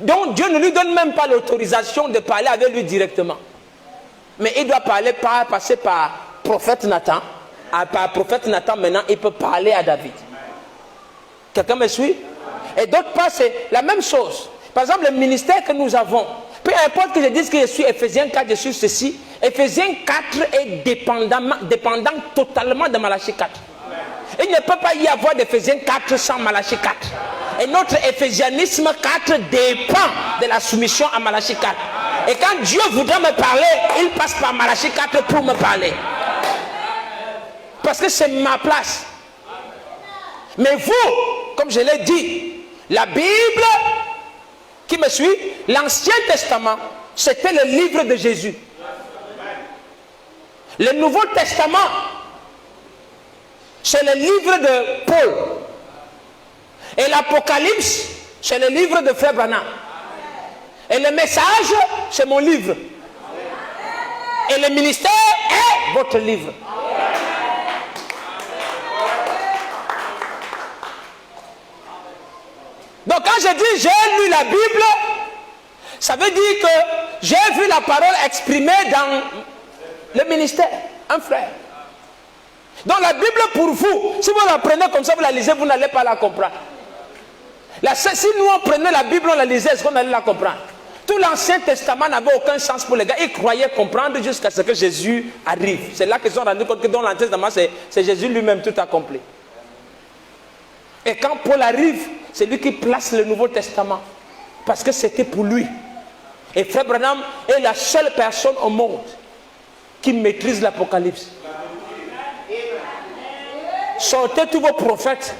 Donc Dieu ne lui donne même pas l'autorisation de parler avec lui directement. Mais il doit passer par prophète Nathan. Par prophète Nathan maintenant, il peut parler à David. Quelqu'un me suit? Et d'autre part, c'est la même chose. Par exemple, le ministère que nous avons, peu importe que je dise que je suis Ephésiens 4, je suis ceci, Ephésiens 4 est dépendant totalement de Malachie 4. Il ne peut pas y avoir d'Éphésiens 4 sans Malachie 4. Et notre éphésianisme 4 dépend de la soumission à Malachie 4. Et quand Dieu voudra me parler, il passe par Malachie 4 pour me parler. Parce que c'est ma place. Mais vous, comme je l'ai dit, la Bible, qui me suit, l'Ancien Testament, c'était le livre de Jésus. Le Nouveau Testament, c'est le livre de Paul. Et l'Apocalypse, c'est le livre de Frère Branham. Et le message, c'est mon livre. Et le ministère est votre livre. Donc quand je dis j'ai lu la Bible, ça veut dire que j'ai vu la parole exprimée dans le ministère. Un frère. Donc la Bible pour vous, si vous la prenez comme ça, vous la lisez, vous n'allez pas la comprendre. Si nous on prenait la Bible, on la lisait, est-ce qu'on allait la comprendre? Tout l'Ancien Testament n'avait aucun sens pour les gars. Ils croyaient comprendre jusqu'à ce que Jésus arrive. C'est là qu'ils se sont rendus compte que dans l'Ancien Testament, c'est Jésus lui-même tout accompli. Et quand Paul arrive, c'est lui qui place le Nouveau Testament. Parce que c'était pour lui. Et Frère Branham est la seule personne au monde qui maîtrise l'Apocalypse. Sortez tous vos prophètes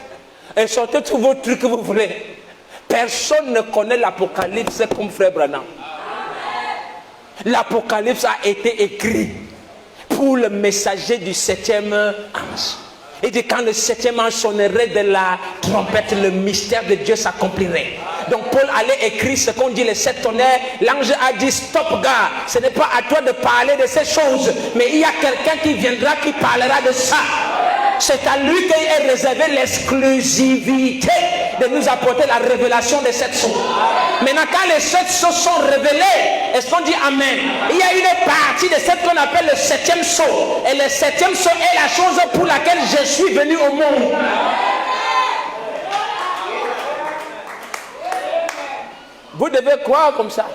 et sortez tous vos trucs que vous voulez. Personne ne connaît l'Apocalypse comme Frère Branham. L'Apocalypse a été écrit pour le messager du 7e ange. Il dit quand le 7e ange sonnerait de la trompette, le mystère de Dieu s'accomplirait. Donc Paul allait écrire ce qu'on dit les 7 tonnerres. L'ange a dit stop gars, ce n'est pas à toi de parler de ces choses, mais il y a quelqu'un qui viendra qui parlera de ça. C'est à lui qu'est réservée l'exclusivité. de nous apporter la révélation des 7 sceaux. Maintenant, quand les 7 sceaux sont révélés, est-ce qu'on dit Amen? Il y a une partie de cette qu'on appelle le 7e sceau. Et le 7e sceau est la chose pour laquelle je suis venu au monde. Vous devez croire comme ça.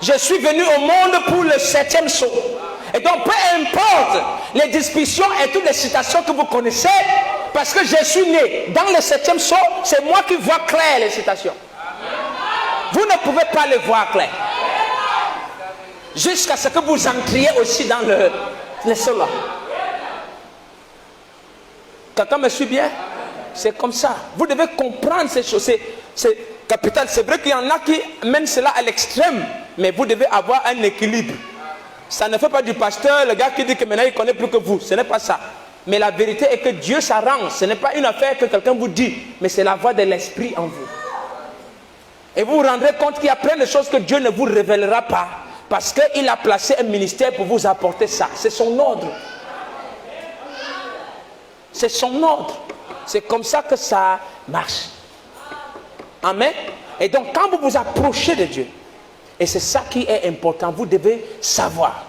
Je suis venu au monde pour le 7e sceau. Et donc, peu importe les discussions et toutes les citations que vous connaissez, parce que je suis né dans le 7e sceau, c'est moi qui vois clair les citations. Vous ne pouvez pas les voir clair. Jusqu'à ce que vous entriez aussi dans le sceau là. Quelqu'un me suit bien? C'est comme ça. Vous devez comprendre ces choses. C'est capital. C'est vrai qu'il y en a qui mènent cela à l'extrême, mais vous devez avoir un équilibre. Ça ne fait pas du pasteur, le gars qui dit que maintenant il connaît plus que vous. Ce n'est pas ça. Mais la vérité est que Dieu s'arrange. Ce n'est pas une affaire que quelqu'un vous dit, mais c'est la voix de l'esprit en vous. Et vous vous rendrez compte qu'il y a plein de choses que Dieu ne vous révélera pas, parce qu'il a placé un ministère pour vous apporter ça. C'est son ordre. C'est son ordre. C'est comme ça que ça marche. Amen. Et donc quand vous vous approchez de Dieu, et c'est ça qui est important, vous devez savoir.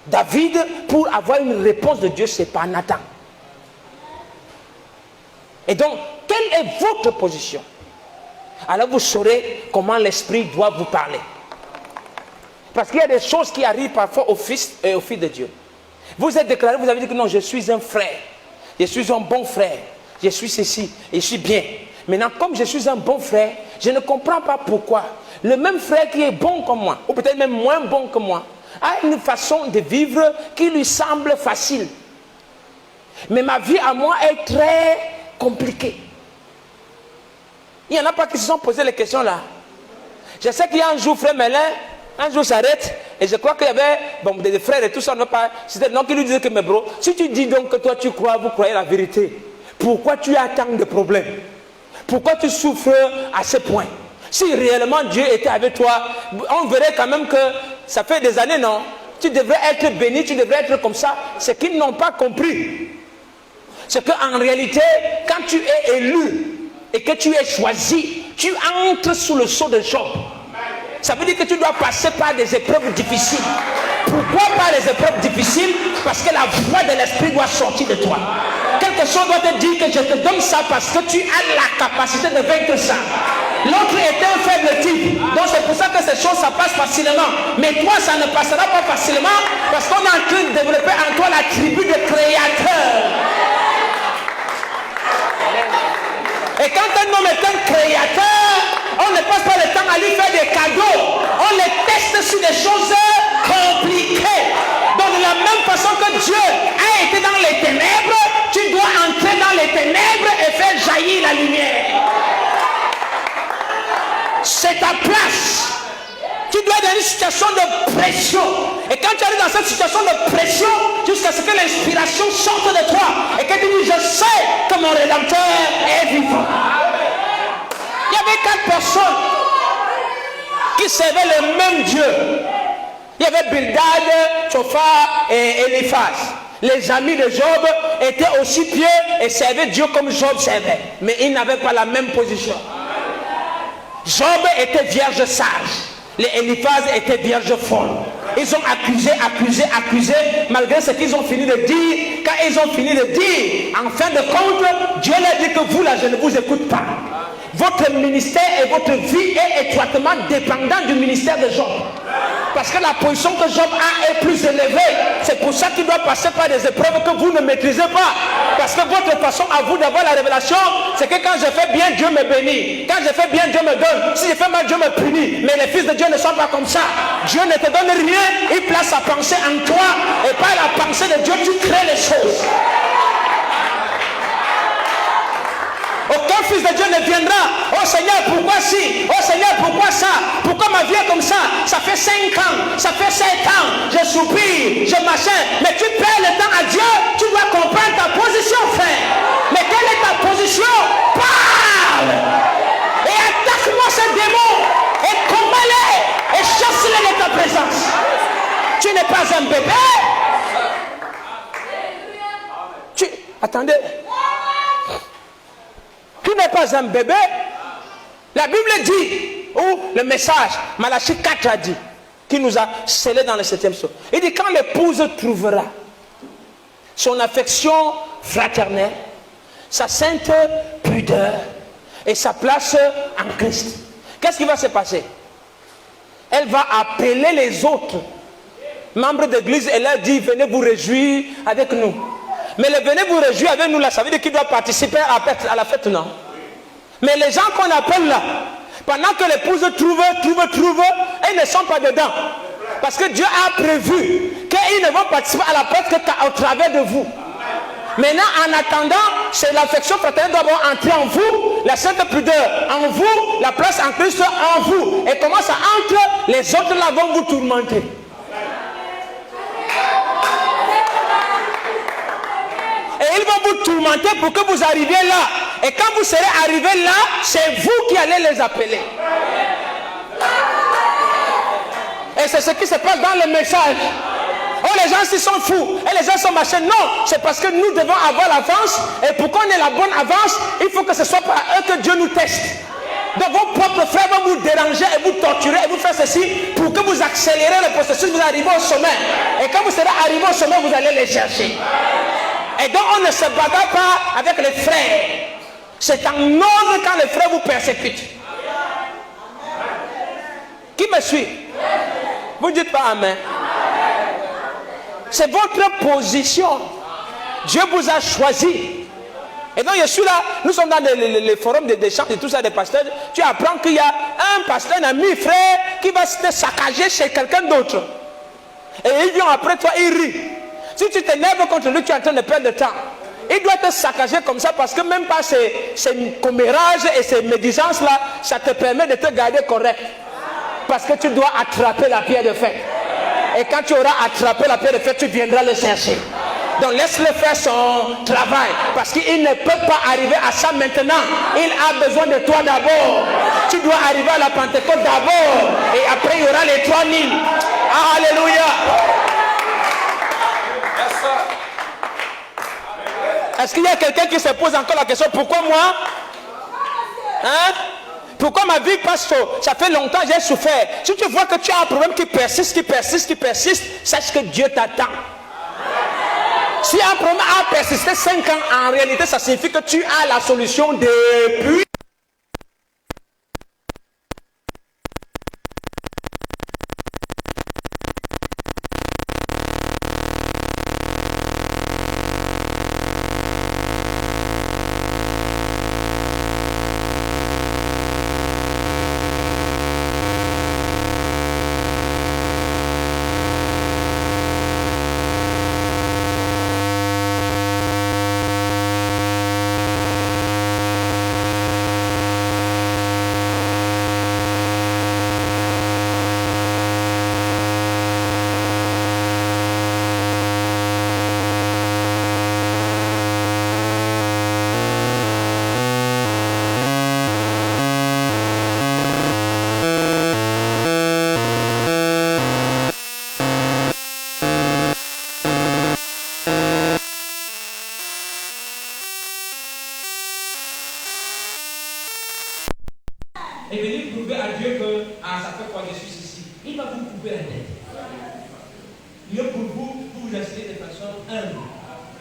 David, pour avoir une réponse de Dieu, c'est pas Nathan. Et donc, quelle est votre position? Alors vous saurez comment l'Esprit doit vous parler. Parce qu'il y a des choses qui arrivent parfois aux fils et aux filles de Dieu. Vous êtes déclaré, vous avez dit que non, je suis un frère. Je suis un bon frère. Je suis ceci et je suis bien. Maintenant, comme je suis un bon frère, je ne comprends pas pourquoi le même frère qui est bon comme moi, ou peut-être même moins bon que moi, a une façon de vivre qui lui semble facile. Mais ma vie à moi est très compliquée. Il n'y en a pas qui se sont posé les questions là. Je sais qu'il y a un jour, frère Mélin, un jour s'arrête, et je crois qu'il y avait des frères et tout ça, c'était non qui lui disait que mes bros, si tu dis donc que toi tu crois, vous croyez la vérité, pourquoi tu as tant de problèmes? Pourquoi tu souffres à ce point? Si réellement Dieu était avec toi, on verrait quand même que ça fait des années, non? Tu devrais être béni, tu devrais être comme ça. Ce qu'ils n'ont pas compris, c'est qu'en réalité, quand tu es élu et que tu es choisi, tu entres sous le sceau de Job. Ça veut dire que tu dois passer par des épreuves difficiles. Pourquoi par les épreuves difficiles? Parce que la voix de l'esprit doit sortir de toi. Quelque chose doit te dire que je te donne ça parce que tu as la capacité de vaincre ça. L'autre était un faible type. Donc c'est pour ça que ces choses, ça passe facilement. Mais toi, ça ne passera pas facilement parce qu'on est en train de développer en toi la tribu de créateurs. Et quand un homme est un créateur, on ne passe pas le temps à lui faire des cadeaux. On les teste sur des choses compliquées. Donc de la même façon que Dieu a été dans les ténèbres, tu dois entrer dans les ténèbres et faire jaillir la lumière. C'est ta place. Tu dois être dans une situation de pression. Et quand tu arrives dans cette situation de pression, jusqu'à ce que l'inspiration sorte de toi et que tu dis, je sais que mon Rédempteur est vivant. Il y avait 4 personnes qui servaient le même Dieu. Il y avait Bildad, Tsophar et Eliphaz. Les amis de Job étaient aussi pieux et servaient Dieu comme Job servait. Mais ils n'avaient pas la même position. Job était vierge sage. Les Eliphaz étaient vierges folles. Ils ont accusé, malgré ce qu'ils ont fini de dire. Quand ils ont fini de dire, en fin de compte, Dieu leur dit que vous là, je ne vous écoute pas. Votre ministère et votre vie est étroitement dépendant du ministère de Job. Parce que la position que Job a est plus élevée. C'est pour ça qu'il doit passer par des épreuves que vous ne maîtrisez pas. Parce que votre façon à vous d'avoir la révélation, c'est que quand je fais bien, Dieu me bénit. Quand je fais bien, Dieu me donne. Si je fais mal, Dieu me punit. Mais les fils de Dieu ne sont pas comme ça. Dieu ne te donne rien. Il place sa pensée en toi. Et par la pensée de Dieu, tu crées les choses. Aucun fils de Dieu ne viendra. Oh Seigneur, pourquoi si? Oh Seigneur, pourquoi ça? Pourquoi ma vie est comme ça? Ça fait 5 ans, ça fait 7 ans. Je soupire, je machin. Mais tu perds le temps à Dieu. Tu dois comprendre ta position, frère. Mais quelle est ta position? Parle. Et attaque-moi ce démon. Et combats-les. Et chasse-les de ta présence. Tu n'es pas un bébé. Attendez. Tu n'es n'est pas un bébé. La Bible dit, ou le message, Malachie 4 a dit, qui nous a scellés dans le 7e psaume. Il dit, quand l'épouse trouvera son affection fraternelle, sa sainte pudeur et sa place en Christ, qu'est-ce qui va se passer? Elle va appeler les autres membres d'église et leur dire, venez vous réjouir avec nous. Mais le venez vous réjouir avec nous là, ça veut dire qu'il doit participer à la fête, non? Mais les gens qu'on appelle là, pendant que l'épouse trouve, ils ne sont pas dedans. Parce que Dieu a prévu qu'ils ne vont participer à la fête qu'au travers de vous. Maintenant, en attendant, c'est l'affection fraternelle doit d'abord entrer en vous, la sainte pudeur en vous, la place en Christ en vous. Et comment ça entre, les autres là vont vous tourmenter. Et ils vont vous tourmenter pour que vous arriviez là. Et quand vous serez arrivés là, c'est vous qui allez les appeler. Et c'est ce qui se passe dans le message. Oh, les gens s'y sont fous. Et les gens sont machins. Non, c'est parce que nous devons avoir l'avance. Et pour qu'on ait la bonne avance, il faut que ce soit par eux que Dieu nous teste. Donc vos propres frères vont vous déranger et vous torturer et vous faire ceci pour que vous accélérez le processus, vous arrivez au sommet. Et quand vous serez arrivé au sommet, vous allez les chercher. Et donc on ne se bagarre pas avec les frères. C'est en ordre quand les frères vous persécutent. Qui me suit? Vous ne dites pas amen. C'est votre position. Dieu vous a choisi. Et donc je suis là, nous sommes dans les forums des chants et tout ça, des pasteurs. Tu apprends qu'il y a un pasteur, un ami, frère, qui va se saccager chez quelqu'un d'autre. Et il vient après toi, il rit. Si tu t'énerves contre lui, tu es en train de perdre le temps. Il doit te saccager comme ça parce que même pas ces commérages et ces médisances-là, ça te permet de te garder correct. Parce que tu dois attraper la pierre de fête. Et quand tu auras attrapé la pierre de fête, tu viendras le chercher. Donc laisse-le faire son travail. Parce qu'il ne peut pas arriver à ça maintenant. Il a besoin de toi d'abord. Tu dois arriver à la Pentecôte d'abord. Et après il y aura les 3000. Alléluia. Est-ce qu'il y a quelqu'un qui se pose encore la question, pourquoi moi? Hein? Pourquoi ma vie passe chaud? Ça fait longtemps que j'ai souffert. Si tu vois que tu as un problème qui persiste, sache que Dieu t'attend. Si un problème a persisté 5 ans, en réalité, ça signifie que tu as la solution depuis. Et venir prouver à Dieu que ça fait quoi je suis ici. Il va vous couper la tête. Mieux pour vous, vous asseyez de façon humble.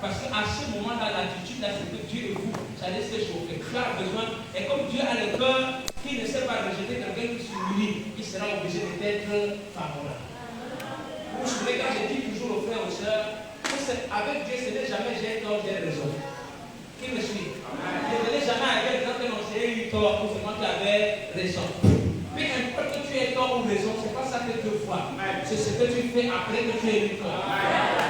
Parce qu'à ce moment-là, l'attitude, là, c'est que Dieu et vous, ça laisse chauffer. Tu as besoin. Et comme Dieu a le cœur qui ne sait pas rejeter quelqu'un qui s'humilie, il sera obligé d'être favorable. Vous vous souvenez quand je dis toujours aux frères et aux sœurs, avec Dieu, ce n'est jamais j'ai tort, j'ai raison. Qui me suit? Je ne vais jamais arriver à dire que non, j'ai eu tort ou c'est moi qui avais raison. Mais importe que tu aies tort ou raison, ce n'est pas ça que Dieu voit. C'est ce que tu fais après que tu aies eu tort.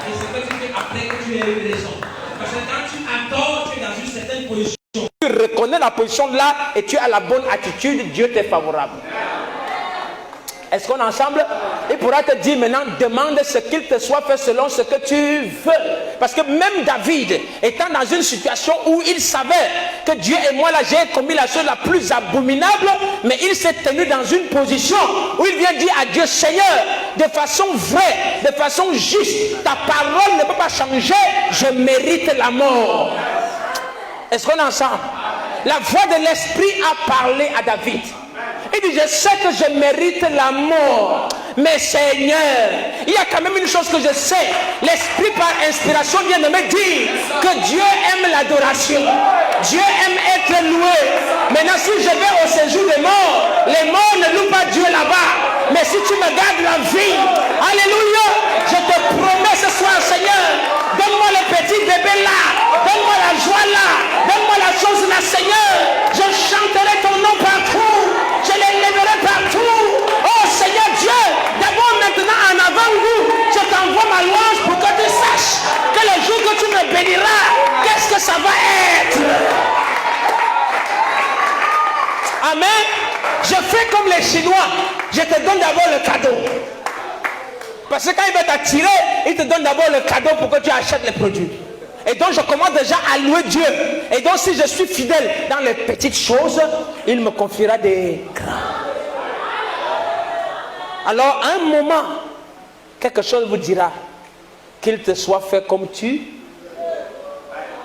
Et ce que tu fais après que tu aies eu raison. Parce que quand tu as tort, tu es dans une certaine position. Tu reconnais la position là et tu as la bonne attitude, Dieu t'est favorable. Est-ce qu'on est ensemble? Il pourra te dire maintenant, demande ce qu'il te soit fait selon ce que tu veux. Parce que même David, étant dans une situation où il savait que Dieu et moi là, j'ai commis la chose la plus abominable, mais il s'est tenu dans une position où il vient dire à Dieu, Seigneur, de façon vraie, de façon juste, ta parole ne peut pas changer, je mérite la mort. Est-ce qu'on est ensemble? La voix de l'Esprit a parlé à David. Il dit, je sais que je mérite la mort, mais Seigneur, il y a quand même une chose que je sais. L'Esprit par inspiration vient de me dire que Dieu aime l'adoration. Dieu aime être loué. Maintenant, si je vais au séjour des morts, les morts ne louent pas Dieu là-bas. Mais si tu me gardes la vie, alléluia, je te promets ce soir, Seigneur, donne-moi le petit bébé là, donne-moi la joie là, donne-moi la chose là, Seigneur. Je chanterai ton nom partout, je l'élèverai partout. Oh Seigneur Dieu, d'abord maintenant en avant-goût, je t'envoie ma louange pour que tu saches que le jour que tu me béniras, qu'est-ce que ça va être? Amen. Je fais comme les Chinois, je te donne d'abord le cadeau. Parce que quand il va t'attirer, il te donne d'abord le cadeau pour que tu achètes les produits. Et donc je commence déjà à louer Dieu. Et donc si je suis fidèle dans les petites choses, il me confiera des grands. Alors à un moment, quelque chose vous dira qu'il te soit fait comme tu,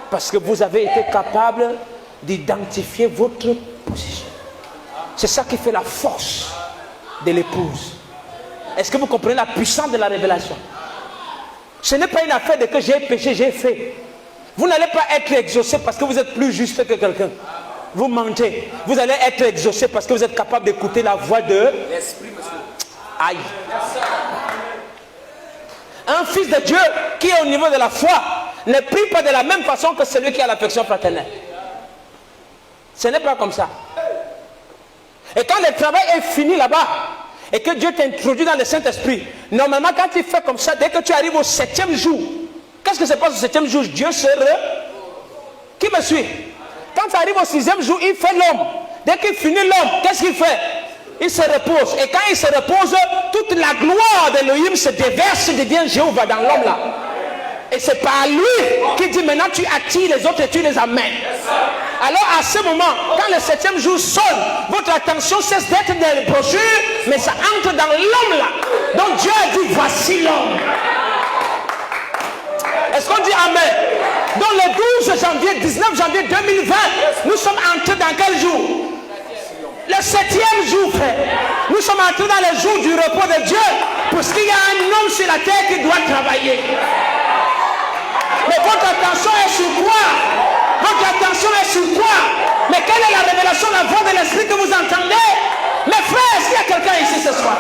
parce que vous avez été capable d'identifier votre position. C'est ça qui fait la force de l'épouse. Est-ce que vous comprenez la puissance de la révélation? Ce n'est pas une affaire de que j'ai péché, j'ai fait. Vous n'allez pas être exaucé parce que vous êtes plus juste que quelqu'un. Vous mentez. Vous allez être exaucé parce que vous êtes capable d'écouter la voix de l'Esprit. Aïe. Un fils de Dieu qui est au niveau de la foi ne prie pas de la même façon que celui qui a l'affection fraternelle. Ce n'est pas comme ça. Et quand le travail est fini là-bas, et que Dieu t'introduit dans le Saint-Esprit, normalement quand tu fais comme ça, dès que tu arrives au 7e jour, qu'est-ce que se passe au 7e jour? Dieu se Qui me suit? Quand tu arrives au 6e jour, il fait l'homme. Dès qu'il finit l'homme, qu'est-ce qu'il fait? Il se repose. Et quand il se repose, toute la gloire d'Élohim se déverse, devient Jéhovah dans l'homme là. Et c'est par lui qui dit maintenant tu attires les autres et tu les amènes. Alors à ce moment, quand le 7e jour sonne, votre attention cesse d'être dans les brochures, mais ça entre dans l'homme là. Donc Dieu a dit voici l'homme. Est-ce qu'on dit Amen? Donc le 12 janvier, 19 janvier 2020, nous sommes entrés dans quel jour? Le 7e jour, frère. Nous sommes entrés dans le jour du repos de Dieu, parce qu'il y a un homme sur la terre qui doit travailler. Mais votre attention est sur quoi? Votre attention est sur quoi? Mais quelle est la révélation, la voix de l'Esprit que vous entendez? Mes frères, est-ce qu'il y a quelqu'un ici ce soir?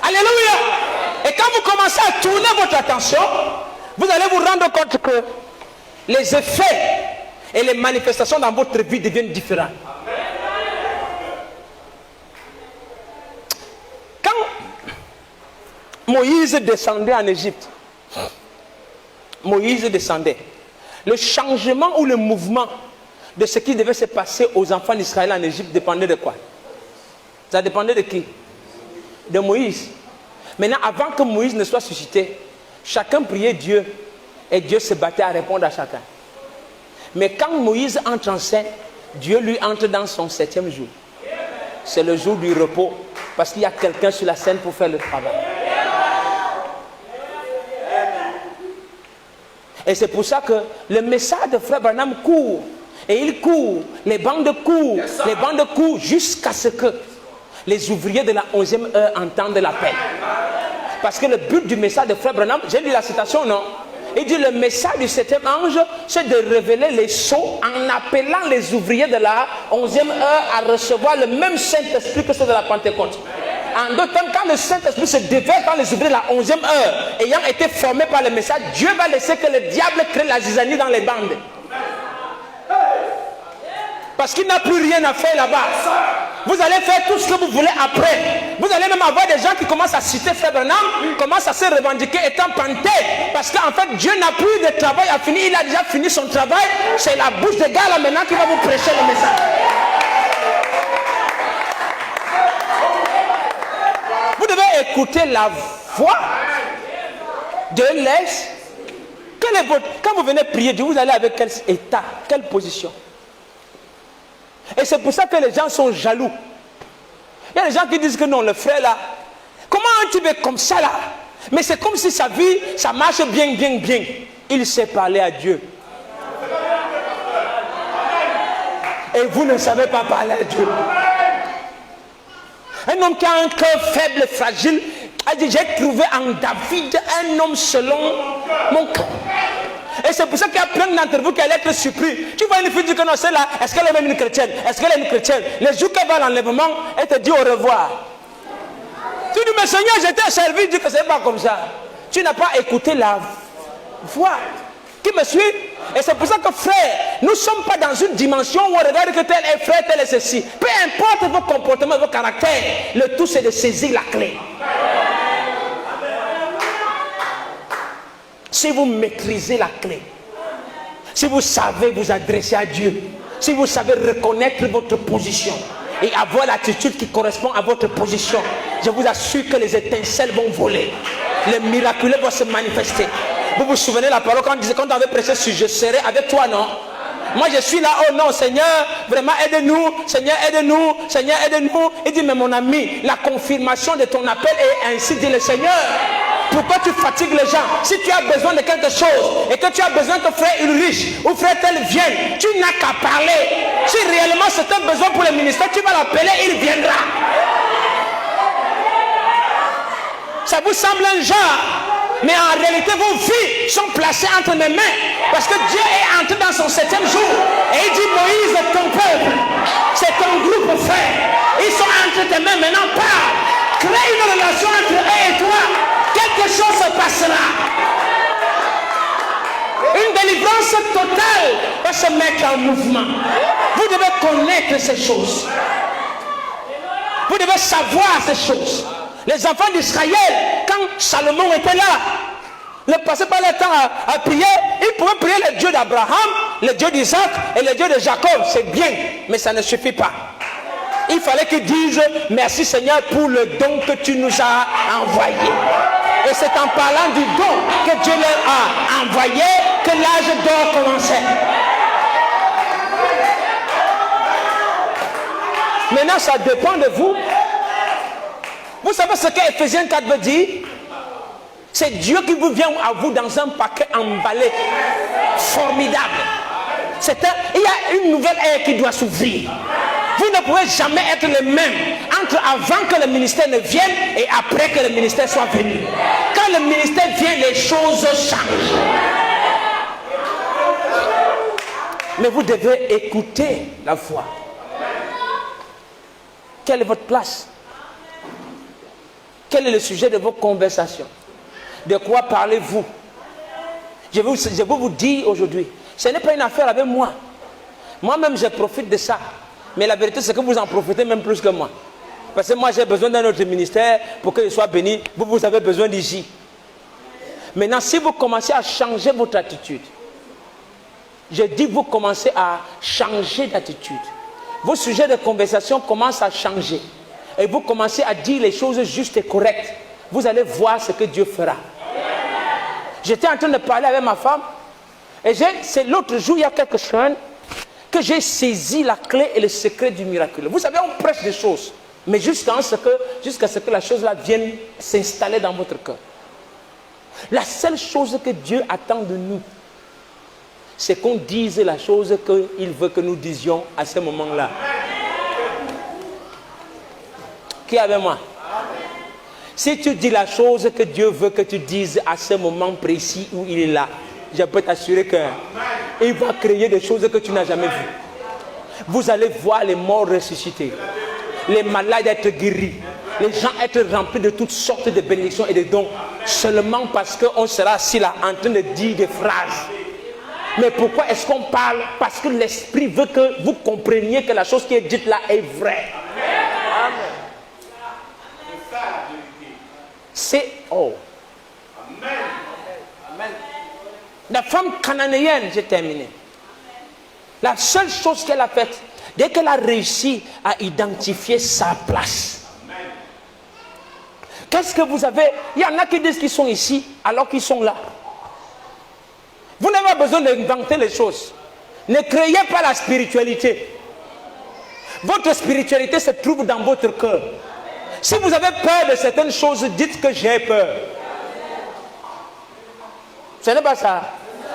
Alléluia. Et quand vous commencez à tourner votre attention, vous allez vous rendre compte que les effets et les manifestations dans votre vie deviennent différents. Quand Moïse descendait en Égypte, Moïse descendait, le changement ou le mouvement de ce qui devait se passer aux enfants d'Israël en Égypte dépendait de quoi? Ça dépendait de qui? De Moïse. Maintenant, avant que Moïse ne soit suscité, chacun priait Dieu et Dieu se battait à répondre à chacun. Mais quand Moïse entre en scène, Dieu lui entre dans son 7e jour. C'est le jour du repos, parce qu'il y a quelqu'un sur la scène pour faire le travail. Et c'est pour ça que le message de Frère Branham court. Et il court, les bandes courent jusqu'à ce que les ouvriers de la 11e heure entendent l'appel. Parce que le but du message de Frère Branham, j'ai lu la citation, non? Il dit le message du 7e ange, c'est de révéler les sceaux en appelant les ouvriers de la 11e heure à recevoir le même Saint-Esprit que ceux de la Pentecôte. En d'autres termes, quand le Saint-Esprit se déverse dans les ouvriers de la 11e heure, ayant été formés par le message, Dieu va laisser que le diable crée la zizanie dans les bandes. Parce qu'il n'a plus rien à faire là-bas. Vous allez faire tout ce que vous voulez après. Vous allez même avoir des gens qui commencent à citer Frère Branham, commencent à se revendiquer étant panté. Parce qu'en fait, Dieu n'a plus de travail à finir. Il a déjà fini son travail. C'est la bouche de gars là maintenant qui va vous prêcher le message. Vous devez écouter la voix de l'Est. Quand vous venez prier Dieu, vous allez avec quel état, quelle position? Et c'est pour ça que les gens sont jaloux. Il y a des gens qui disent que non, le frère là, comment un type est comme ça là? Mais c'est comme si sa vie, ça marche bien. Il sait parler à Dieu. et vous ne savez pas parler à Dieu. Un homme qui a un cœur faible et fragile a dit, j'ai trouvé en David un homme selon mon cœur. Et c'est pour ça qu'il y a plein d'entre vous qui allaient être surpris. Tu vois une fille dire que non, c'est là, est-ce qu'elle est même une chrétienne? Est-ce qu'elle est une chrétienne? Les jours qu'elle va à l'enlèvement, elle te dit au revoir. Tu dis, mais Seigneur, j'étais servi, dis que c'est pas comme ça. Tu n'as pas écouté la voix. Qui me suit? Et c'est pour ça que frère, nous ne sommes pas dans une dimension où on regarde que tel est frère, tel est ceci. Peu importe vos comportements, vos caractères, le tout c'est de saisir la clé. Si vous maîtrisez la clé, si vous savez vous adresser à Dieu, si vous savez reconnaître votre position et avoir l'attitude qui correspond à votre position, je vous assure que les étincelles vont voler. Les miraculeux vont se manifester. Vous vous souvenez la parole quand on avait prêché sur je serai avec toi, non? Moi je suis là, oh non Seigneur, vraiment aide-nous, Seigneur aide-nous, Seigneur aide-nous. Il dit mais mon ami, la confirmation de ton appel est ainsi dit le Seigneur. Pourquoi tu fatigues les gens? Si tu as besoin de quelque chose et que tu as besoin que frère Ulrich ou frère tel vienne, tu n'as qu'à parler. Si réellement c'est un besoin pour le ministère, tu vas l'appeler, il viendra. Ça vous semble un genre, mais en réalité vos vies sont placées entre mes mains. Parce que Dieu est entré dans son 7e jour. Et il dit Moïse, ton peuple, c'est ton groupe frère. Ils sont entre tes mains, maintenant parle. Crée une relation entre eux et toi. Quelque chose se passera. Une délivrance totale va se mettre en mouvement. Vous devez connaître ces choses. Vous devez savoir ces choses. Les enfants d'Israël, quand Salomon était là, ne passaient pas le temps à prier. Ils pouvaient prier le Dieu d'Abraham, le Dieu d'Isaac et le Dieu de Jacob. C'est bien, mais ça ne suffit pas. Il fallait qu'ils disent merci Seigneur pour le don que tu nous as envoyé. Et c'est en parlant du don que Dieu leur a envoyé que l'âge d'or commençait. Maintenant, ça dépend de vous. Vous savez ce que Ephésiens 4 veut dire? C'est Dieu qui vous vient à vous dans un paquet emballé, formidable. Il y a une nouvelle ère qui doit s'ouvrir. Vous ne pouvez jamais être le même entre avant que le ministère ne vienne et après que le ministère soit venu. Quand le ministère vient, les choses changent. Mais vous devez écouter la voix. Quelle est votre place? Quel est le sujet de vos conversations? De quoi parlez-vous? Je vais vous dire aujourd'hui, ce n'est pas une affaire avec moi. Moi-même, je profite de ça. Mais la vérité, c'est que vous en profitez même plus que moi. Parce que moi, j'ai besoin d'un autre ministère pour qu'il soit béni. Vous avez besoin d'ici. Maintenant, si vous commencez à changer votre attitude, je dis vous commencez à changer d'attitude. Vos sujets de conversation commencent à changer. Et vous commencez à dire les choses justes et correctes. Vous allez voir ce que Dieu fera. J'étais en train de parler avec ma femme. Et c'est l'autre jour, il y a quelques semaines, que j'ai saisi la clé et le secret du miracle. Vous savez, on prêche des choses. Mais jusqu'à ce que la chose-là vienne s'installer dans votre cœur. La seule chose que Dieu attend de nous, c'est qu'on dise la chose qu'il veut que nous disions à ce moment-là. Qui est avec moi? Si tu dis la chose que Dieu veut que tu dises à ce moment précis où il est là, je peux t'assurer qu'il va créer des choses que tu n'as jamais vues. Vous allez voir les morts ressusciter, les malades être guéris, les gens être remplis de toutes sortes de bénédictions et de dons, seulement parce qu'on sera assis là en train de dire des phrases. Mais pourquoi est-ce qu'on parle? Parce que l'Esprit veut que vous compreniez que la chose qui est dite là est vraie. C'est oh. Amen. La femme cananéenne, j'ai terminé. La seule chose qu'elle a faite, dès qu'elle a réussi à identifier sa place. Qu'est-ce que vous avez? Il y en a qui disent qu'ils sont ici alors qu'ils sont là. Vous n'avez pas besoin d'inventer les choses. Ne créez pas la spiritualité. Votre spiritualité se trouve dans votre cœur. Si vous avez peur de certaines choses, dites que j'ai peur. Ce n'est pas ça.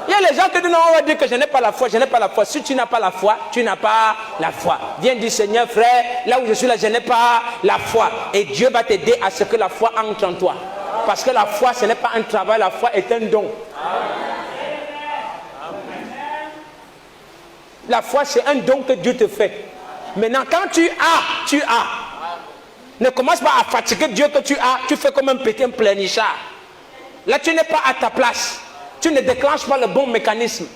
Il y a les gens qui disent non, on va dire que je n'ai pas la foi, je n'ai pas la foi. Si tu n'as pas la foi, tu n'as pas la foi. Viens dire Seigneur frère, là où je suis là, je n'ai pas la foi. Et Dieu va t'aider à ce que la foi entre en toi. Parce que la foi, ce n'est pas un travail, la foi est un don. La foi, c'est un don que Dieu te fait. Maintenant, quand tu as, tu as. Ne commence pas à fatiguer Dieu que tu as. Tu fais comme un petit pleinichard. Là, tu n'es pas à ta place. Tu ne déclenches pas le bon mécanisme.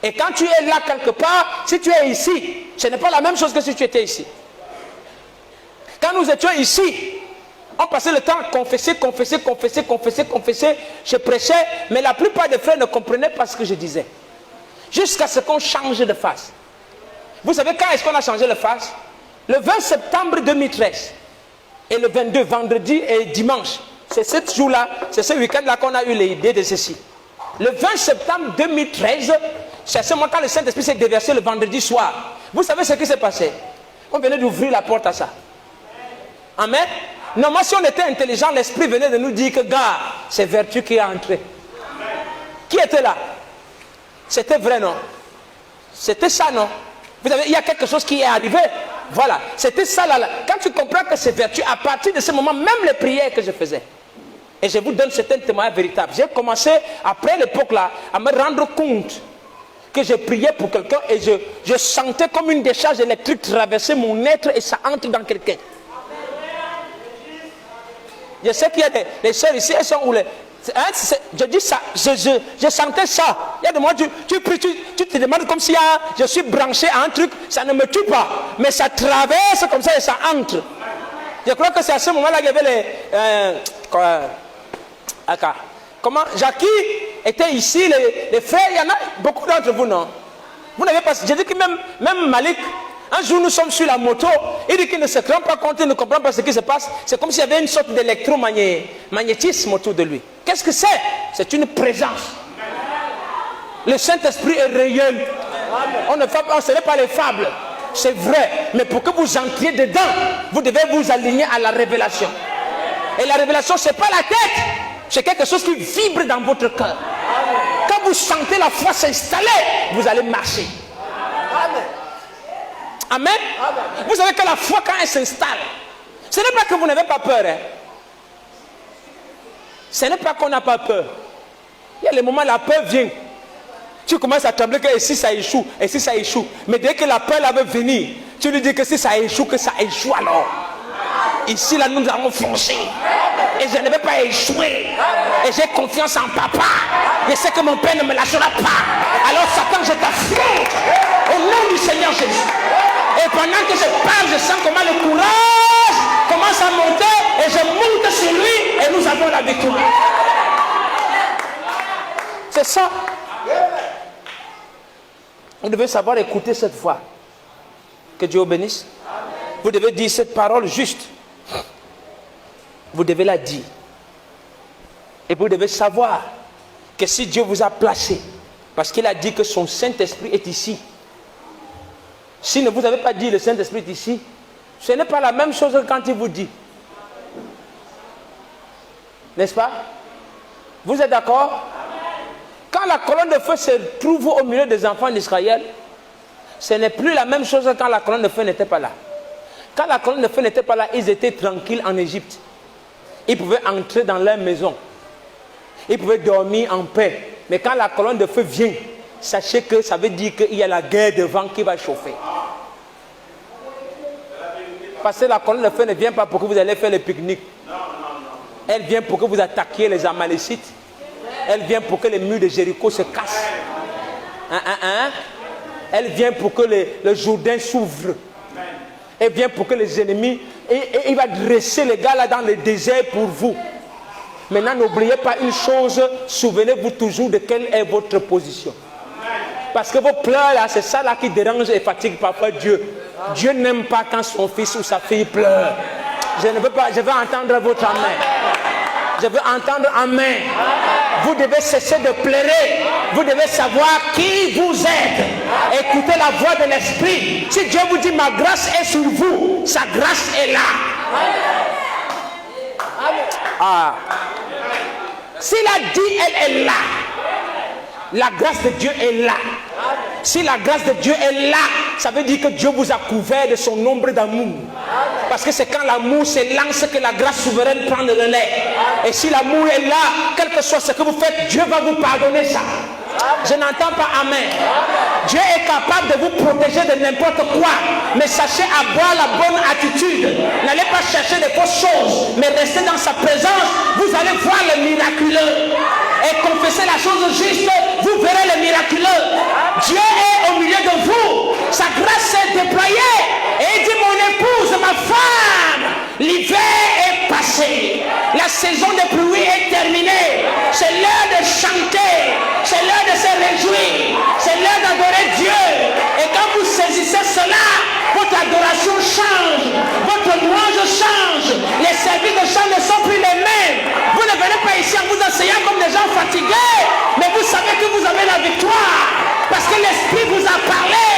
Et quand tu es là quelque part, si tu es ici, ce n'est pas la même chose que si tu étais ici. Quand nous étions ici, on passait le temps à confesser. Je prêchais, mais la plupart des frères ne comprenaient pas ce que je disais. Jusqu'à ce qu'on change de face. Vous savez quand est-ce qu'on a changé de face? Le 20 septembre 2013. Et le 22, vendredi et dimanche. C'est ce jour-là, c'est ce week-end-là qu'on a eu l'idée de ceci. Le 20 septembre 2013, c'est à ce moment quand le Saint-Esprit s'est déversé le vendredi soir. Vous savez ce qui s'est passé? On venait d'ouvrir la porte à ça. Amen. Normalement, si on était intelligent, l'Esprit venait de nous dire que, gars, c'est vertu qui est entrée. Qui était là? C'était vrai, non? C'était ça, non? Vous savez, il y a quelque chose qui est arrivé. Voilà, c'était ça là. Quand tu comprends que c'est vertu, à partir de ce moment, même les prières que je faisais. Et je vous donne certains témoignages véritables. J'ai commencé, après l'époque là, à me rendre compte que je priais pour quelqu'un et je sentais comme une décharge électrique traverser mon être et ça entre dans quelqu'un. Je sais qu'il y a des sœurs ici, elles sont où les... je dis ça, je sentais ça. Il y a des moments, tu pries, tu te demandes comme si je suis branché à un truc, ça ne me tue pas, mais ça traverse comme ça et ça entre. Je crois que c'est à ce moment-là qu'il y avait comment Jackie était ici, les frères, il y en a beaucoup d'entre vous, non? Vous n'avez pas... Je dis que même Malik, un jour nous sommes sur la moto, il dit qu'il ne se rend pas compte, il ne comprend pas ce qui se passe. C'est comme s'il y avait une sorte d'électromagnétisme autour de lui. Qu'est-ce que c'est? C'est une présence. Le Saint-Esprit est réel. Ce n'est pas les fables. C'est vrai. Mais pour que vous entriez dedans, vous devez vous aligner à la révélation. Et la révélation, ce n'est pas la tête. C'est quelque chose qui vibre dans votre cœur. Quand vous sentez la foi s'installer, vous allez marcher. Amen. Vous savez que la foi, quand elle s'installe, ce n'est pas que vous n'avez pas peur. Hein. Ce n'est pas qu'on n'a pas peur. Il y a les moments où la peur vient. Tu commences à trembler que si ça échoue, et si ça échoue. Mais dès que la peur va venir, tu lui dis que si ça échoue, que ça échoue alors. Ici, là, nous allons foncer. Et je ne vais pas échouer. Et j'ai confiance en papa. Je sais que mon père ne me lâchera pas. Alors, Satan, je t'affronte. Au nom du Seigneur Jésus. Et pendant que je parle, je sens comment le courage commence à monter. Et je monte sur lui. Et nous avons la victoire. C'est ça. Vous devez savoir écouter cette voix. Que Dieu vous bénisse. Vous devez dire cette parole juste. Vous devez la dire. Et vous devez savoir que si Dieu vous a placé, parce qu'il a dit que son Saint-Esprit est ici. Si ne vous avez pas dit le Saint-Esprit est ici, ce n'est pas la même chose que quand il vous dit. N'est-ce pas? Vous êtes d'accord? Quand la colonne de feu se trouve au milieu des enfants d'Israël, ce n'est plus la même chose que quand la colonne de feu n'était pas là. Quand la colonne de feu n'était pas là, ils étaient tranquilles en Égypte. Ils pouvaient entrer dans leur maison. Ils pouvaient dormir en paix. Mais quand la colonne de feu vient, sachez que ça veut dire qu'il y a la guerre devant qui va chauffer. Parce que la colonne de feu ne vient pas pour que vous allez faire le pique-nique. Elle vient pour que vous attaquiez les Amalécites. Elle vient pour que les murs de Jéricho se cassent. Elle vient pour que le Jourdain s'ouvre. Elle vient pour que les ennemis... Et il va dresser les gars là dans le désert pour vous. Maintenant, n'oubliez pas une chose. Souvenez-vous toujours de quelle est votre position. Parce que vos pleurs là, c'est ça là qui dérange et fatigue parfois Dieu. Dieu n'aime pas quand son fils ou sa fille pleure. Je ne veux pas, je veux entendre votre amen. Je veux entendre amen. Vous devez cesser de pleurer. Vous devez savoir qui vous êtes. Écoutez la voix de l'Esprit. Si Dieu vous dit ma grâce est sur vous, sa grâce est là. Ah. S'il a dit elle est là. la grâce de Dieu est là. Si la grâce de Dieu est là, ça veut dire que Dieu vous a couvert de son ombre d'amour. Parce que c'est quand l'amour s'élance que la grâce souveraine prend le relais. Et si l'amour est là, quel que soit ce que vous faites, Dieu va vous pardonner ça. Je n'entends pas amen. Dieu est capable de vous protéger de n'importe quoi. Mais sachez avoir la bonne attitude. N'allez pas chercher des fausses choses, mais restez dans sa présence. Vous allez voir le miraculeux. Et confessez la chose juste, vous verrez le miraculeux. Dieu est au milieu de vous. Sa grâce s'est déployée. Et il dit, mon épouse, ma femme, l'hiver est passé. La saison des pluies est terminée. C'est l'heure de chanter. C'est l'heure de se réjouir. C'est l'heure d'adorer Dieu. Et quand vous saisissez cela, votre adoration change. Votre louange change. Les services de chant ne sont plus les mêmes. Vous ne venez pas ici en vous enseignant comme des gens fatigués. Mais vous savez que vous avez la victoire. Parce que l'Esprit vous a parlé.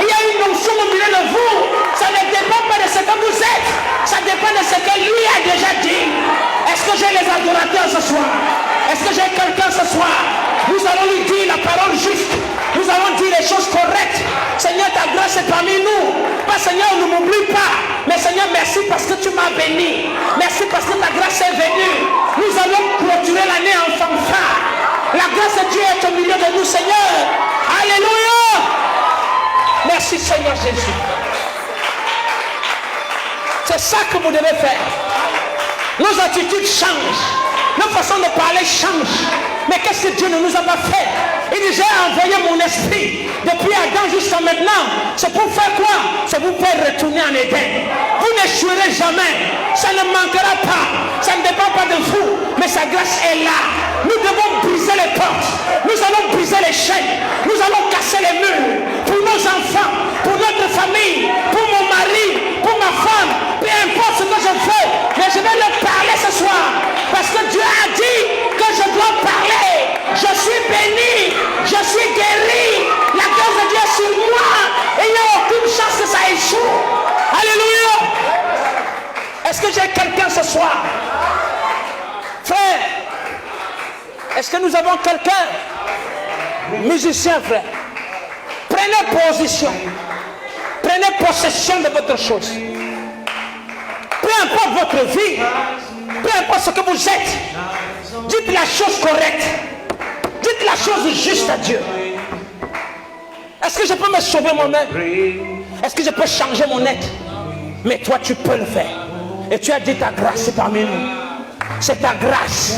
Il y a une notion au milieu de vous. Ça ne dépend pas de ce que vous êtes. Ça dépend de ce que lui a déjà dit. Est-ce que j'ai les adorateurs ce soir? Est-ce que j'ai quelqu'un ce soir? Nous allons lui dire la parole juste. Nous allons dire les choses correctes. Seigneur, ta grâce est parmi nous. Pas Seigneur, ne m'oublie pas. Mais Seigneur, merci parce que tu m'as béni. Merci parce que ta grâce est venue. Nous allons clôturer l'année en fanfare. La grâce de Dieu est au milieu de nous, Seigneur. Alléluia. Merci Seigneur Jésus. C'est ça que vous devez faire. Nos attitudes changent. Nos façons de parler changent. Mais qu'est-ce que Dieu ne nous a pas fait? Il dit, j'ai envoyé mon esprit depuis Adam jusqu'à maintenant. C'est pour faire quoi? C'est pour faire retourner en Éden. Vous n'échouerez jamais. Ça ne manquera pas. Ça ne dépend pas de vous. Mais sa grâce est là. Nous devons briser les portes. Nous allons briser les chaînes. Nous allons casser les murs. Pour nos enfants, pour notre famille, pour mon mari, pour ma femme. Peu importe ce que je fais. Mais je vais leur parler ce soir. Parce que Dieu a dit que je dois parler. Je suis béni. Je suis guéri. La grâce de Dieu est sur moi. Et il n'y a aucune chance que ça échoue. Alléluia. Est-ce que j'ai quelqu'un ce soir? Frère, est-ce que nous avons quelqu'un? Musicien, frère. Prenez position. Prenez possession de votre chose. Peu importe votre vie. Peu importe ce que vous êtes. Dites la chose correcte. Dites la chose juste à Dieu. Est-ce que je peux me sauver moi-même? Est-ce que je peux changer mon être? Mais toi tu peux le faire. Et tu as dit ta grâce est parmi nous. C'est ta grâce.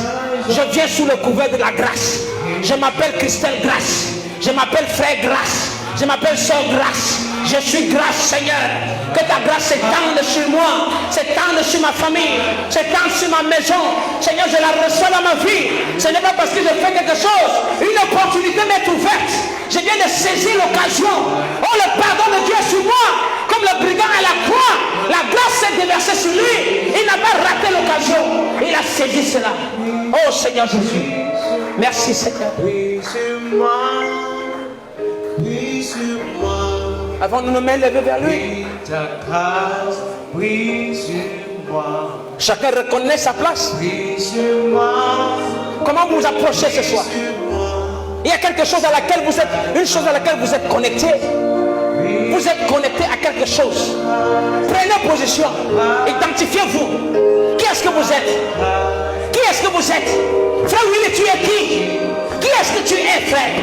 Je viens sous le couvert de la grâce. Je m'appelle Christelle Grâce. Je m'appelle Frère Grâce. Je m'appelle Sœur Grâce. Je suis grâce, Seigneur. Que ta grâce s'étende sur moi, s'étende sur ma famille, s'étende sur ma maison. Seigneur, je la reçois dans ma vie. Ce n'est pas parce que je fais quelque chose. Une opportunité m'est ouverte. Je viens de saisir l'occasion. Oh, le pardon de Dieu est sur moi. Comme le brigand à la croix. La grâce s'est déversée sur lui. Il n'a pas raté l'occasion. Il a saisi cela. Oh, Seigneur Jésus. Merci, Seigneur. Avant de nous lever vers lui. Chacun reconnaît sa place. Comment vous vous approchez ce soir? Il y a quelque chose à laquelle vous êtes, une chose à laquelle vous êtes connecté. Vous êtes connecté à quelque chose. Prenez position. Identifiez-vous. Qui est-ce que vous êtes? Qui est-ce que vous êtes? Frère Willy, tu es qui? Qui est-ce que tu es, frère?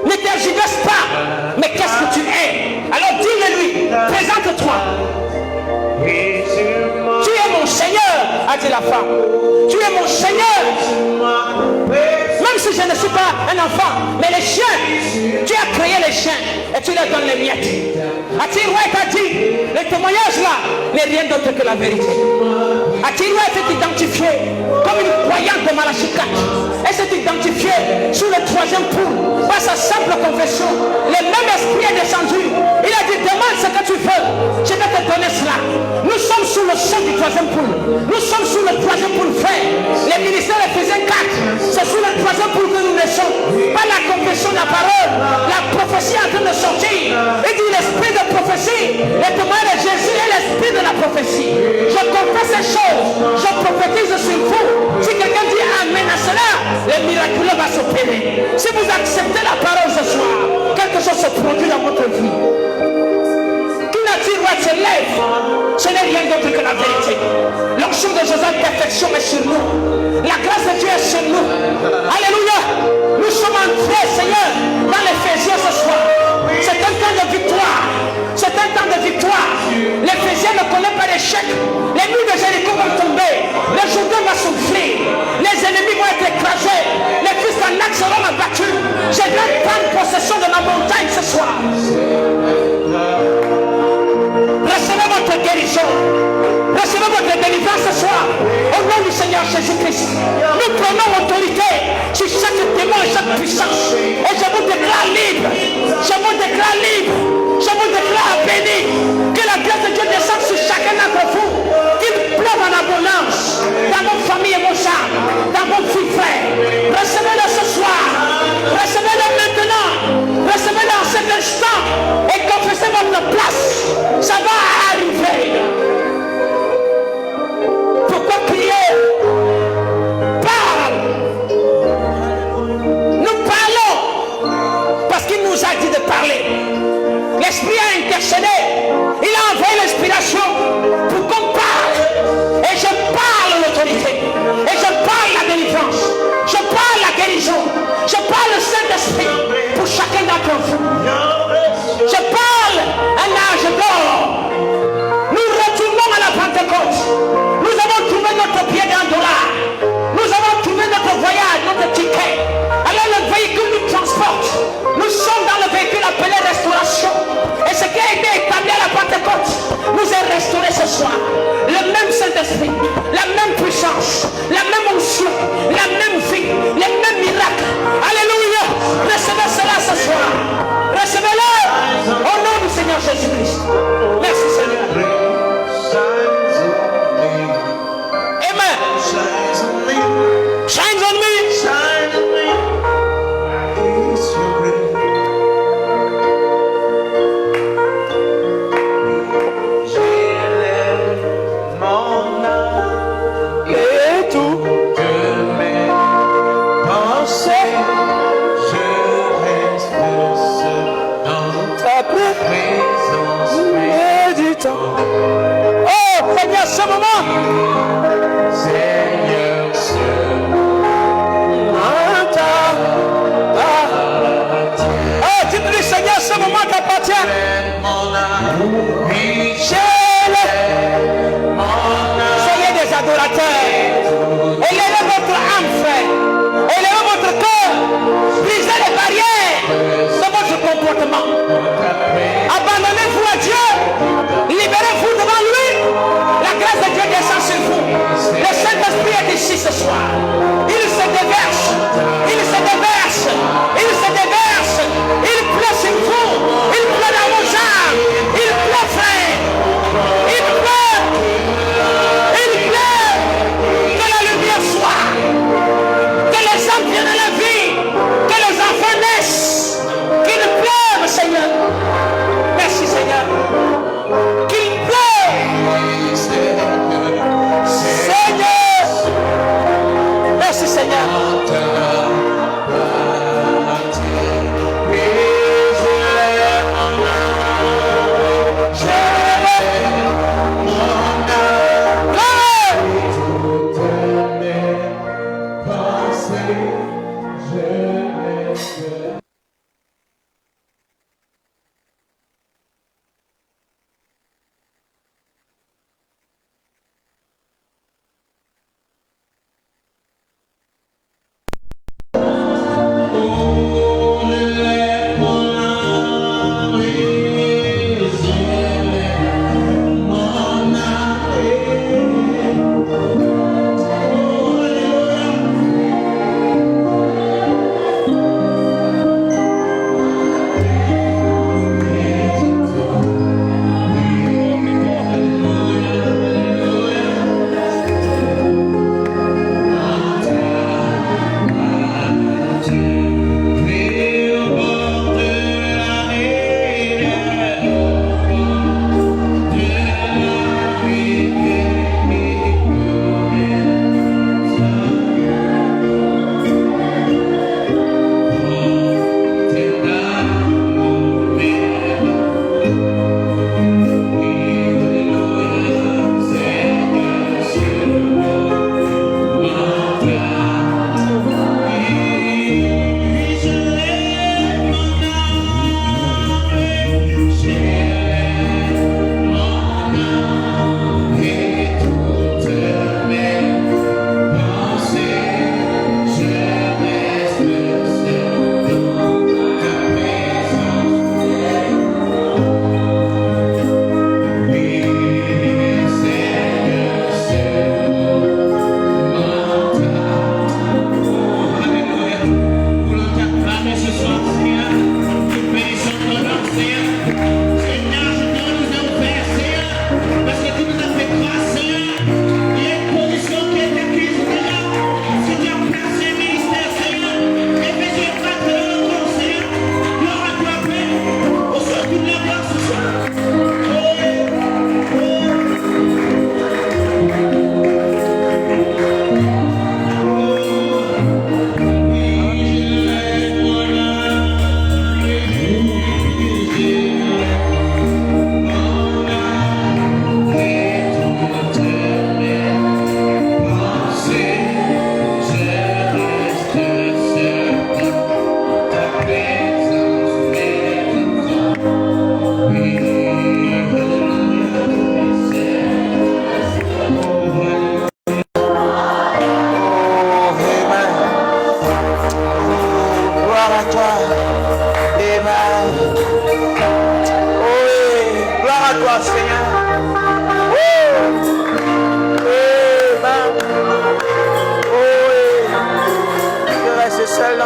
Ne tergiverse pas. Mais qu'est-ce que tu es? Alors dis-le-lui. Présente-toi. Tu es mon Seigneur, a dit la femme. Tu es mon Seigneur. Même si je ne suis pas un enfant, mais les chiens, tu as créé les chiens et tu leur donnes les miettes. A-t-il t'a dit, le témoignage là n'est rien d'autre que la vérité. A-t-il s'est identifié comme une croyante de Malachie 4. Elle s'est identifiée sous le troisième poule par sa simple confession. Le même esprit est descendu. Il a dit, demande ce que tu veux, je vais te donner cela. Nous sommes sous le sang du troisième poule. Nous sommes sous le troisième poule frère. Les ministères Éphésiens 4, c'est sous le troisième poule que nous naissons. Par la confession de la parole, la prophétie est en train de sortir. Il dit l'esprit de prophétie, le témoignage de Jésus est l'esprit de la prophétie. Je confesse ces choses, je prophétise sur vous. Si quelqu'un dit amen à cela, le miraculeux va s'opérer. choses en perfection est sur nous. La grâce de Dieu est sur nous. Alléluia. Nous sommes entrés, Seigneur, dans l'Éphésiens ce soir. C'est un temps de victoire. C'est un temps de victoire. L'Éphésien ne connaît pas d'échec. Les murs de Jéricho vont tomber. Le Jourdain va souffler. Les ennemis vont être écrasés. Les fils d'Anak seront abattus. Je vais prendre possession de ma montagne ce soir. Recevez votre guérison. Recevez votre délivrance ce soir. Au nom du Seigneur Jésus-Christ. Nous prenons autorité sur chaque démon et chaque puissance. Et je vous déclare libre. Je vous déclare libre. Je vous déclare béni. Que la grâce de Dieu descende sur chacun d'entre vous. Qu'il pleuve en abondance. Dans vos familles et vos âmes. Dans vos filles frères. Recevez-le ce soir. Recevez-le maintenant. Recevez-le en cet instant. Et confessez votre place. Ça va arriver. Pourquoi prier? Parle. Nous parlons parce qu'il nous a dit de parler. L'Esprit a intercédé. Il a envoyé l'inspiration pour qu'on parle. Et je parle l'autorité. Et je parle la délivrance. Je parle la guérison. Je parle le Saint-Esprit pour chacun d'entre vous. Je parle un âge d'or. Nous retournons à la Pentecôte. Nous avons trouvé notre pied d'un dollar. Nous avons trouvé notre voyage, notre ticket. Alors le véhicule nous transporte. Nous sommes dans le véhicule appelé restauration. Et ce qui a été établi à la Pentecôte nous est restauré ce soir. Le même Saint-Esprit, la même puissance, la même onction, la même vie, les mêmes miracles. Alléluia. Recevez cela ce soir. Recevez-le au nom du Seigneur Jésus-Christ. Merci Seigneur. Amen. Shines on me. Oh Seigneur, ce moment. Seigneur, ce moment t'appartient. Oh, dites-lui Seigneur, ce moment t'appartient. Soyez des adorateurs. Élevez votre âme, frère. Élevez votre cœur. Brisez les barrières de votre comportement. Abandonnez-vous à Dieu. Libérez-vous devant lui. La grâce de Dieu descend sur vous. Le Saint-Esprit est ici ce soir. Il se déverse. Il se déverse. Il se déverse. Il pleut sur vous. Il pleut dans vos âmes. Il pleut, frère. Il pleut. Il pleut. Que la lumière soit. Que les âmes viennent à la vie. Que les enfants naissent. Qu'il pleuve, Seigneur. Merci, Seigneur. Qu'il pleuve. Seigneur. Merci, Seigneur.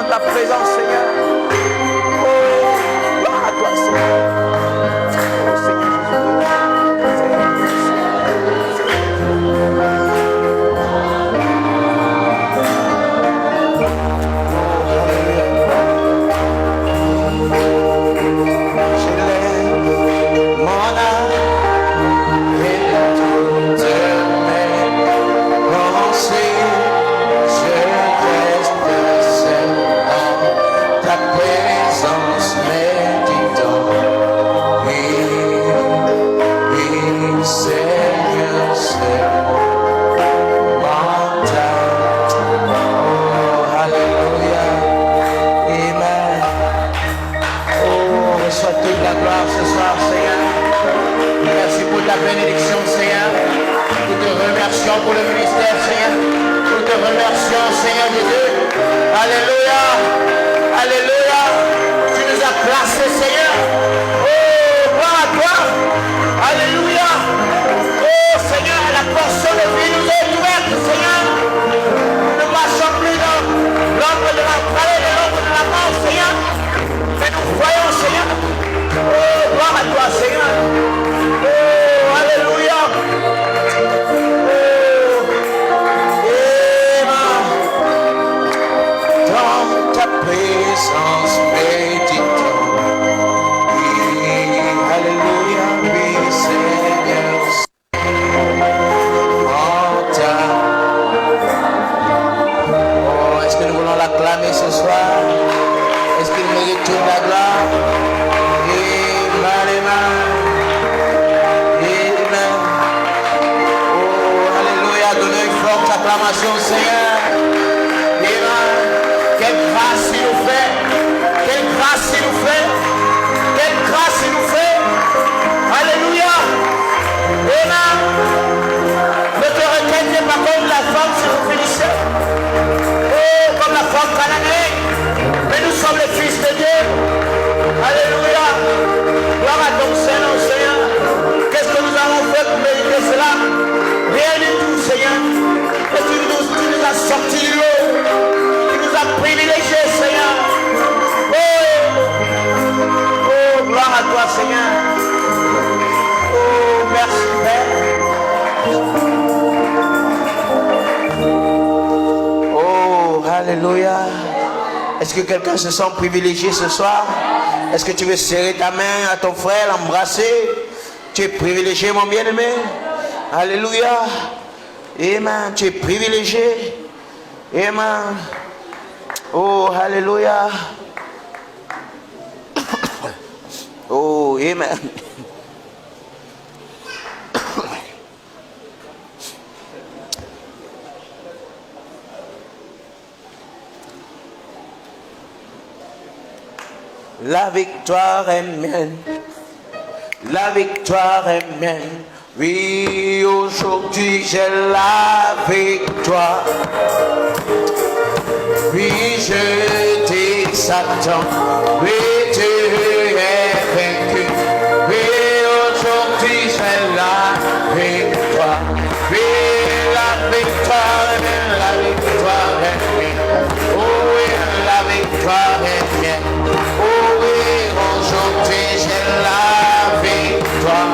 dans ta présence, Seigneur. Oh, gloire à toi, Seigneur. Oh, Seigneur bénédiction, Seigneur. Nous te remercions pour le ministère, Seigneur. Nous te remercions, Seigneur Jésus. Alléluia. Alléluia. Tu nous as placés, Seigneur. Oh, gloire à toi. Alléluia. Oh, Seigneur, la portion de vie nous est ouverte, Seigneur. Nous ne marchons plus dans l'ombre de la vallée, de l'ombre de la mort, Seigneur. Mais nous voyons, Seigneur. Oh, gloire à toi, Seigneur. Alléluia. Dans ta présence, méditons. Alléluia, oui, Seigneur. Oh, est-ce que nous voulons l'acclamer ce soir? Est-ce qu'il mérite toute la gloire? Acclamation, Seigneur. Amen. Quelle grâce il nous fait. Quelle grâce il nous fait. Quelle grâce il nous fait. Alléluia. Amen. Ne te requête pas comme la femme syrophénicienne. Oh, comme la femme cananéenne. Mais nous sommes les fils de Dieu. Alléluia. Gloire à ton Seigneur, Seigneur. Qu'est-ce que nous avons fait pour mériter cela? Rien du tout, Seigneur. Et tu nous as sortis de l'eau. Tu nous as privilégiés, Seigneur. Oh, gloire à toi, Seigneur. Oh, merci, Père. Oh, alléluia. Est-ce que quelqu'un se sent privilégié ce soir? Est-ce que tu veux serrer ta main à ton frère, l'embrasser? Tu es privilégié, mon bien-aimé. Alléluia. Amen. Tu es privilégié. Amen. Oh, alléluia. Oh, amen. La victoire est mienne. La victoire est mienne. Oui, aujourd'hui j'ai la victoire. Oui, je dis Satan. Oui, tu es vaincu. Oui, aujourd'hui j'ai la victoire. Oui, la victoire est mienne. La victoire est mienne. Oh oui, la victoire est mienne. Oh oui, aujourd'hui j'ai la victoire.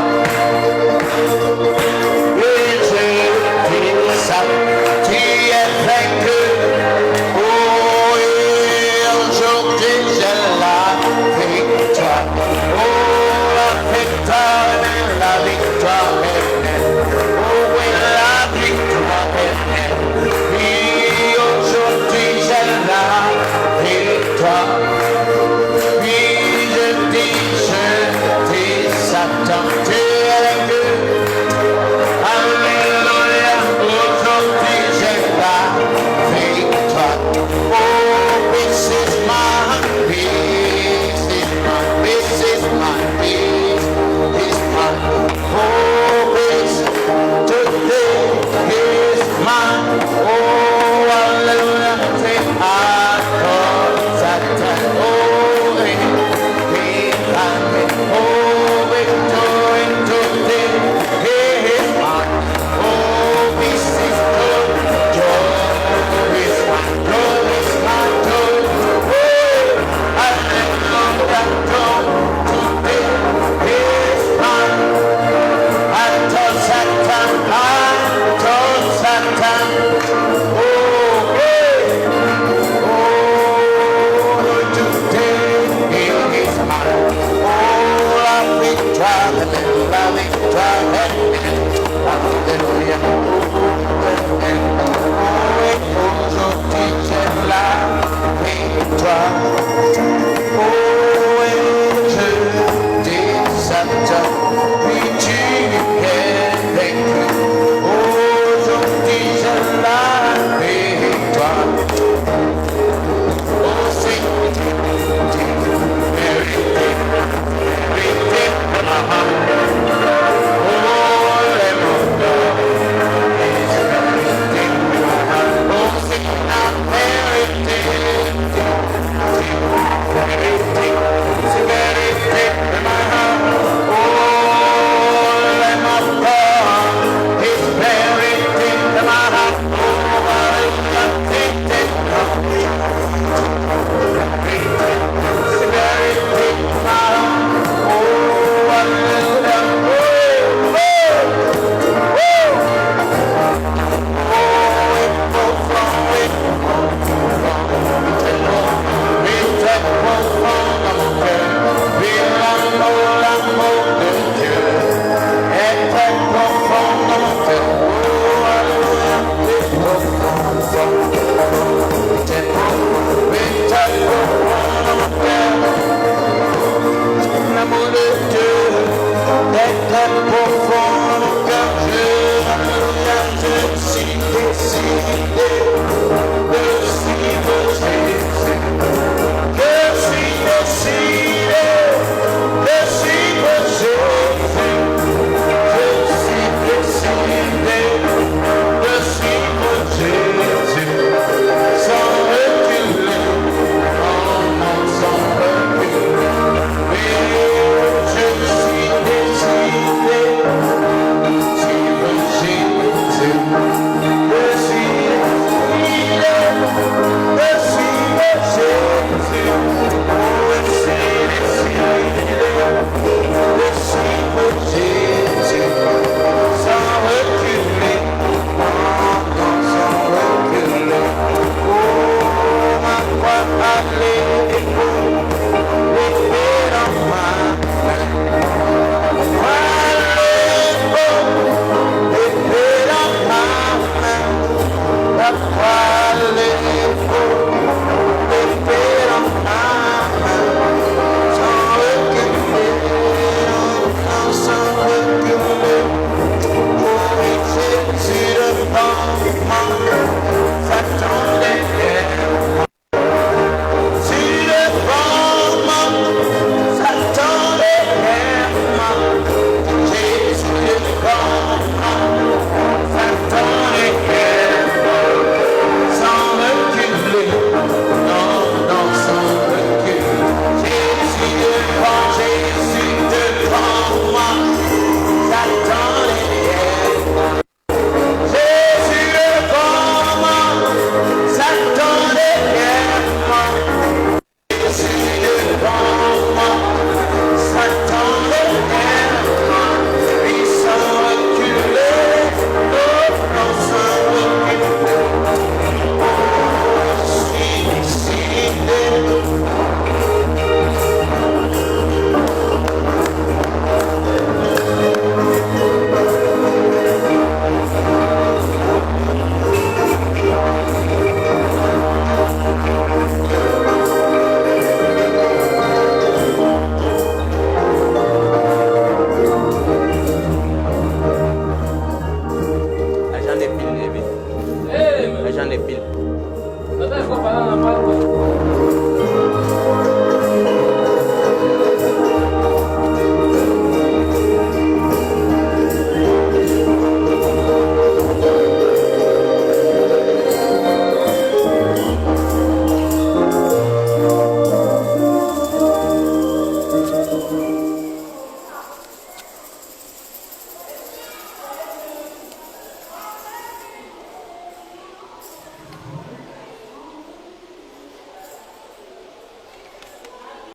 Tu es vaincu. Oh, et aujourd'hui j'ai la Oh, et je t'exalte, oui, tu es vaincu. Aujourd'hui, c'est la victoire.